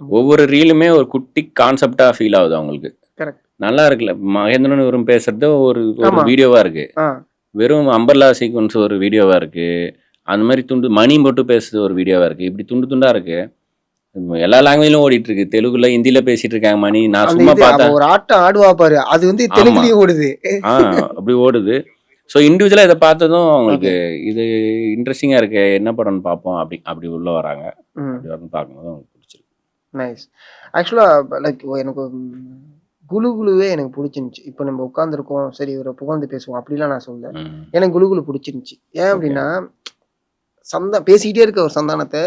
ஒவ்வொரு ரீலுமே ஒரு குட்டி கான்செப்டாக ஃபீல் ஆகுது அவங்களுக்கு. கரெக்ட். நல்லா இருக்குல்ல, மகேந்திரன் வெறும் பேசுறது ஒரு வீடியோவாக இருக்குது, வெறும் அம்பர்லா சீக்வன்ஸ் ஒரு வீடியோவாக இருக்குது, அந்த மாதிரி மணி மட்டும் பேசுறது ஒரு வீடியோவாக இருக்குது, இப்படி துண்டாக இருக்குது. எல்லா லாங்குவேஜ்லயும் ஓடிட்டு இருக்கு, தெலுங்குல ஹிந்தில பேசிட்டு இருக்காங்க மணி. நான் சும்மா பார்த்தேன் ஒரு ஆட்டம் ஆடுவா பாரு, அது வந்து தெலுங்குலயே ஓடுது. அப்படி ஓடுது. ஸோ இண்டிவிஜுவலா இதை பார்த்ததும் அவங்களுக்கு இது இன்ட்ரெஸ்டிங்கா இருக்கு, என்ன படம்னு பார்ப்போம் அப்படி உள்ள வராங்க. அப்படி வந்து பார்க்கும்போது அவங்களுக்கு பிடிச்சிருக்கு. நைஸ். ஆக்சுவலா லைக் எனக்கு குழுவே எனக்கு பிடிச்சிருந்துச்சு. இப்போ நம்ம உட்காந்துருக்கோம் சரி இவரை புகழ்ந்து பேசுவோம் அப்படிலாம் நான் சொல்ல, எனக்கு குழு பிடிச்சிருந்துச்சு. ஏன் அப்படின்னா பேசிக்கிட்டே இருக்க ஒரு சந்தானத்தை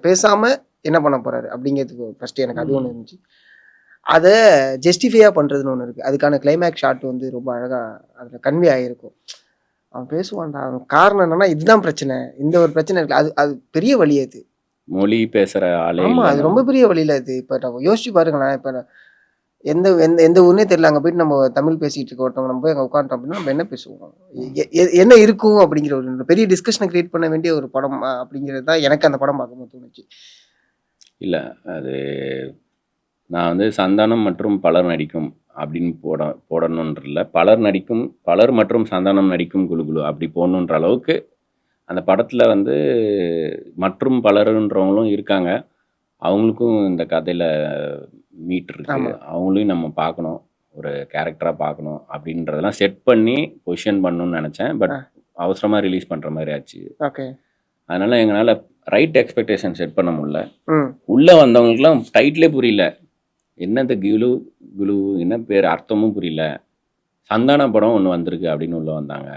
பேசாம என்ன பண்ண போறாரு அப்படிங்கிறதுக்கு ஃபர்ஸ்ட் எனக்கு அது ஒன்று இருந்துச்சு. அதை ஜஸ்டிஃபையாக பண்ணுறதுன்னு ஒன்று இருக்குது. அதுக்கான கிளைமேக்ஸ் ஷாட் வந்து ரொம்ப அழகாக அதில் கன்வே ஆகிருக்கும். அவன் பேசுவான்டா, அவன் காரணம் என்னன்னா இதுதான் பிரச்சனை, இந்த ஒரு பிரச்சனை இருக்குல்ல, அது பெரிய வழி. அது மொழி பேசுகிற ஆளே. ஆமாம், அது ரொம்ப பெரிய வழியில். அது இப்போ நம்ம யோசிச்சு பாருங்களேன், இப்போ எந்த எந்த எந்த ஊர்னே தெரியல, அங்கே போயிட்டு நம்ம தமிழ் பேசிகிட்டு இருக்க ஒருத்தவங்க நம்ம போய் அங்கே உட்காந்துட்டோம் அப்படின்னா நம்ம என்ன பேசுவோம், என்ன இருக்கும் அப்படிங்கிற ஒரு பெரிய டிஸ்கஷனை கிரியேட் பண்ண வேண்டிய ஒரு படம் அப்படிங்கிறது தான் எனக்கு அந்த படம் பார்க்கும்போது தோணுச்சு. இல்லை அது நான் வந்து சந்தானம் மற்றும் பலர் நடிக்கும் அப்படின்னு போடணுன்ற இல்லை, பலர் மற்றும் சந்தானம் நடிக்கும் குழு அப்படி போடணுன்ற அளவுக்கு அந்த படத்தில் வந்து மற்றும் பலருன்றவங்களும் இருக்காங்க. அவங்களுக்கும் இந்த கதையில் மீட் இருக்கு, அவங்களையும் நம்ம பார்க்கணும், ஒரு கேரக்டராக பார்க்கணும் அப்படின்றதெல்லாம் செட் பண்ணி பொசிஷன் பண்ணணும்னு நினச்சேன். பட் அவசரமாக ரிலீஸ் பண்ணுற மாதிரி ஆச்சு. அதனால் எங்களால் ரைட் எக்ஸ்பெக்டேஷன் செட் பண்ண முடியல. உள்ளே வந்தவங்களுக்குலாம் டைட்டிலே புரியல, என்னது குழு என்ன பேர் அர்த்தமும் புரியல. சந்தான படம் ஒன்று வந்திருக்கு அப்படின்னு உள்ளே வந்தாங்க.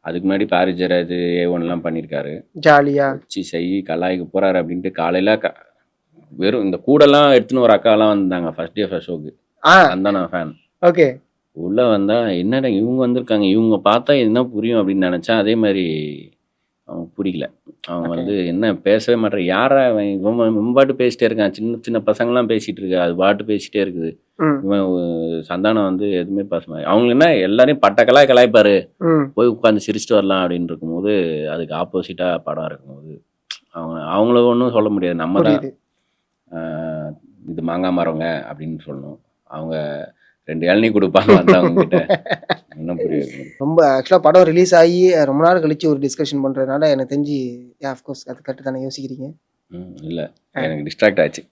அதுக்கு முன்னாடி பாரிஜராஜ் A1 பண்ணியிருக்காரு, ஜாலியாக வச்சு செய் கலாய்க்கு போகிறாரு அப்படின்ட்டு காலையில் வெறும் இந்த கூடெல்லாம் எடுத்துன்னு ஒரு அக்காலாம் வந்தாங்க ஃபர்ஸ்ட் டே ஃபர்ஸ்ட் ஷோக்கு, சந்தான ஃபேன். ஓகே. உள்ளே வந்தால் என்னடா இவங்க வந்திருக்காங்க, இவங்க பார்த்தா என்ன புரியும் அப்படின்னு நினச்சேன். அதே மாதிரி அவங்க புரியல. அவங்க ஓகே. வந்து என்ன பேசவே மாட்டேன், யாரா அவன், இவன் பாட்டு பேசிட்டே இருக்கான், சின்ன சின்ன பசங்களாம் பேசிகிட்டு இருக்கு, அது பாட்டு பேசிகிட்டே இருக்குது. ம். இவன் சந்தானம் வந்து எதுவுமே பேச மாதிரி அவங்களுக்கு என்ன எல்லாரையும் பட்டக்கலாய் கலாய்ப்பாரு, ம். போய் உட்காந்து சிரிச்சிட்டு வரலாம் அப்படின்னு இருக்கும்போது அதுக்கு ஆப்போசிட்டாக படம் இருக்கும்போது அவங்கள ஒன்றும் சொல்ல முடியாது. நம்ம தான் புரியுது. இது மாங்காய் மரங்க அப்படின்னு சொல்லணும். அவங்க 2 இளநீ கொடுப்பாங்க வந்தவங்க கிட்ட. என்ன புரியுது. ரொம்ப ஆக்சுவலாக படம் ரிலீஸ் ஆகி ரொம்ப நாள் கழிச்சு ஒரு டிஸ்கஷன் பண்ணுறதுனால எனக்கு தெரிஞ்சு ஆஃப்கோர்ஸ் அது கரெக்டு தானே யோசிக்கிறீங்க. இல்லை, எனக்கு டிஸ்ட்ராக்ட் ஆச்சு.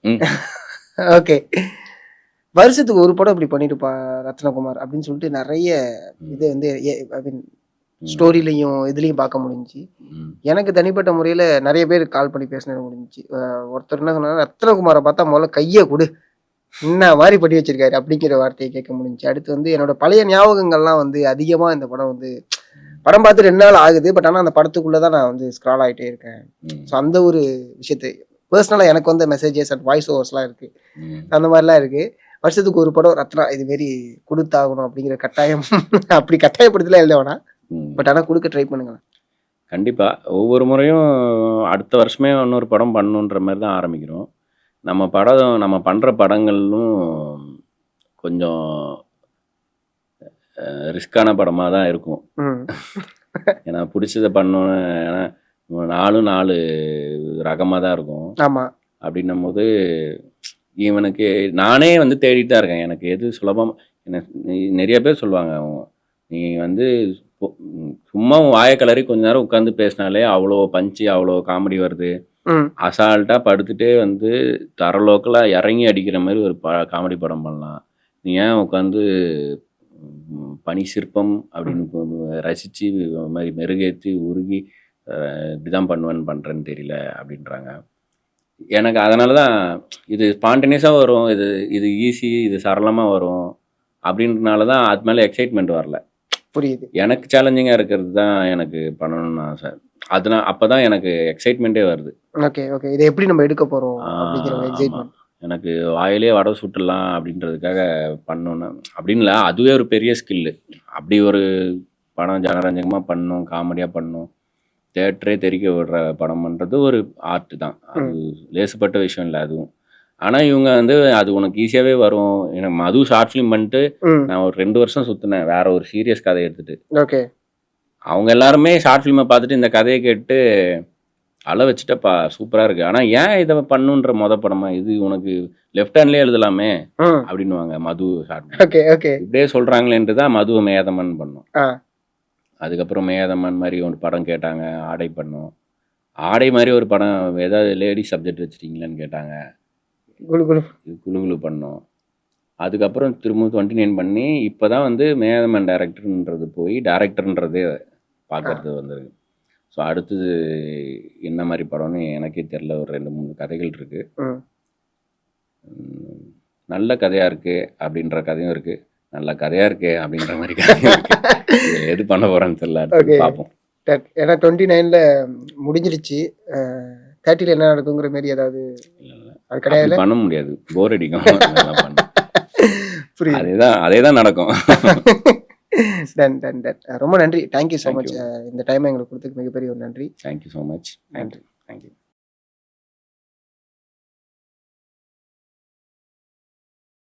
ஓகே. வருஷத்துக்கு ஒரு படம் இப்படி பண்ணிட்டுப்பா ரத்னகுமார் அப்படின்னு சொல்லிட்டு நிறைய இது வந்து ஐ மீன் ஸ்டோரிலையும் இதுலேயும் பார்க்க முடிஞ்சுச்சு. எனக்கு தனிப்பட்ட முறையில் நிறைய பேர் கால் பண்ணி பேசினது முடிஞ்சிச்சு. ஒருத்தர் என்ன சொன்னாங்க, ரத்னகுமாரை பார்த்தா முதல்ல கையை கொடு, என்ன மாதிரி பண்ணி வச்சிருக்காரு அப்படிங்கிற வார்த்தையை கேட்க முடிஞ்சுச்சு. அடுத்து வந்து என்னோட பழைய ஞாபகங்கள்லாம் வந்து அதிகமாக இந்த படம் வந்து படம் பார்த்து 2 நாள் ஆகுது, பட் ஆனால் அந்த படத்துக்குள்ளே தான் நான் வந்து ஸ்க்ரால் ஆகிட்டே இருக்கேன். ஸோ அந்த ஒரு விஷயத்தை பர்சனலாக எனக்கு வந்து மெசேஜஸ் அண்ட் வாய்ஸ் ஓவர்ஸ்லாம் இருக்குது, அந்த மாதிரிலாம் இருக்குது. வருஷத்துக்கு ஒரு படம் ரத்னா இதுமாரி கொடுத்தாகணும் அப்படிங்கிற கட்டாயம் அப்படி கட்டாயப்படுத்தலாம் எழுத வேணாம், பட் ஆனால் கொடுக்க ட்ரை பண்ணுங்களேன். கண்டிப்பாக ஒவ்வொரு முறையும் அடுத்த வருஷமே இன்னொரு படம் பண்ணணுன்ற மாதிரி தான் ஆரம்பிக்கிறோம். நம்ம பண்ணுற படங்களும் கொஞ்சம் ரிஸ்கான படமாக தான் இருக்கும். ஏன்னா பிடிச்சதை பண்ணணும், ஏன்னா 4 ரகமாக தான் இருக்கும். ஆமாம். அப்படின்னும் போது இவனுக்கு நானே வந்து தேடிட்டு தான் இருக்கேன், எனக்கு எது சுலபம். நிறைய பேர் சொல்லுவாங்க, நீ வந்து சும்மா வாயை கிளறி கொஞ்ச நேரம் உட்காந்து பேசினாலே அவ்வளோ பஞ்சு, அவ்வளோ காமெடி வருது. அசால்ட்டாக படுத்துட்டே வந்து தரலோக்கலாக இறங்கி அடிக்கிற மாதிரி ஒரு காமெடி படம் பண்ணலாம். நீ ஏன் உட்காந்து பனி சிற்பம் அப்படின்னு ரசித்து மாதிரி மெருகேற்றி உருகி இப்படிதான் பண்ணுறேன்னு தெரியல அப்படின்றாங்க. எனக்கு அதனால தான் இது ஸ்பான்டேனியஸாக வரும், இது ஈஸி, இது சரளமாக வரும் அப்படின்றனால தான் அது மேலே எக்ஸைட்மெண்ட் வரல. புரியுது. எனக்கு சேலஞ்சிங்காக இருக்கிறது தான் எனக்கு பண்ணணும்னு ஆசை. அதனால் அப்போ தான் எனக்கு எக்ஸைட்மெண்ட்டே வருது. ஓகே ஓகே, இதை எப்படி நம்ம எடுக்க போகிறோம் அப்படிங்கிற எக்ஸைட்மெண்ட். எனக்கு வாயிலே வடை சுட்டுடலாம் அப்படின்றதுக்காக பண்ணணும் அப்படின்ல, அதுவே ஒரு பெரிய ஸ்கில்லு. அப்படி ஒரு படம் ஜனரஞ்சகமாக பண்ணணும், காமெடியாக பண்ணணும், தேட்டரே தெரிக்க விடுற படம் பண்ணுறது ஒரு ஆர்ட் தான். அது லேசுப்பட்ட விஷயம் இல்லை அதுவும். ஆனால் இவங்க வந்து அது உனக்கு ஈஸியாகவே வரும். எனக்கு மது ஷார்ட் ஃபிலிம் பண்ணிட்டு நான் ஒரு 2 வருஷம் சுற்றினேன் வேற ஒரு சீரியஸ் கதையை எடுத்துட்டு. ஓகே. அவங்க எல்லாருமே ஷார்ட் ஃபிலிமை பார்த்துட்டு இந்த கதையை கேட்டு அழ வச்சுட்டப்பா சூப்பராக இருக்குது, ஆனால் ஏன் இதை பண்ணுன்ற படமா இது, உனக்கு லெஃப்ட் ஹேண்ட்லேயே எழுதலாமே அப்படின்னுவாங்க மது ஷார்ட். ஓகே ஓகே, இப்படியே சொல்கிறாங்களேன்ட்டு தான் மதுவை மேதமன் பண்ணோம். அதுக்கப்புறம் மேதமன் மாதிரி ஒரு படம் கேட்டாங்க, ஆடை பண்ணோம். ஆடை மாதிரி ஒரு படம் ஏதாவது லேடிஸ் சப்ஜெக்ட் வச்சுட்டீங்களான்னு கேட்டாங்க, குழு பண்ணோம். அதுக்கப்புறம் திரும்ப 29 பண்ணி இப்போ தான் வந்து மேதமன் டைரக்டர்ன்றது போய் டைரக்டர்ன்றதே பார்க்கறது வந்திருக்கு. ஸோ அடுத்தது என்ன மாதிரி படம்னு எனக்கே தெரில. ஒரு 2-3 கதைகள் இருக்குது. நல்ல கதையாக இருக்குது அப்படின்ற கதையும் இருக்குது, நல்ல கதையாக இருக்குது அப்படின்ற மாதிரி கதையும் இருக்குது. எது பண்ண போகிறேன்னு தெரியல, பார்ப்போம். ஏன்னா 29ல் முடிஞ்சிருச்சு, 30ல் என்ன நடக்குங்கிற மாதிரி ஏதாவது அது கிடையாது, பண்ண முடியாது, போர் அடிக்கும். அதே தான் நடக்கும். ரொம்ப நன்றி, தேங்க்யூ ஸோ மச். இந்த டைம் எங்களுக்கு கொடுத்ததுக்கு மிகப்பெரிய ஒரு நன்றி. Thank you so much. நன்றி. தேங்க்யூ.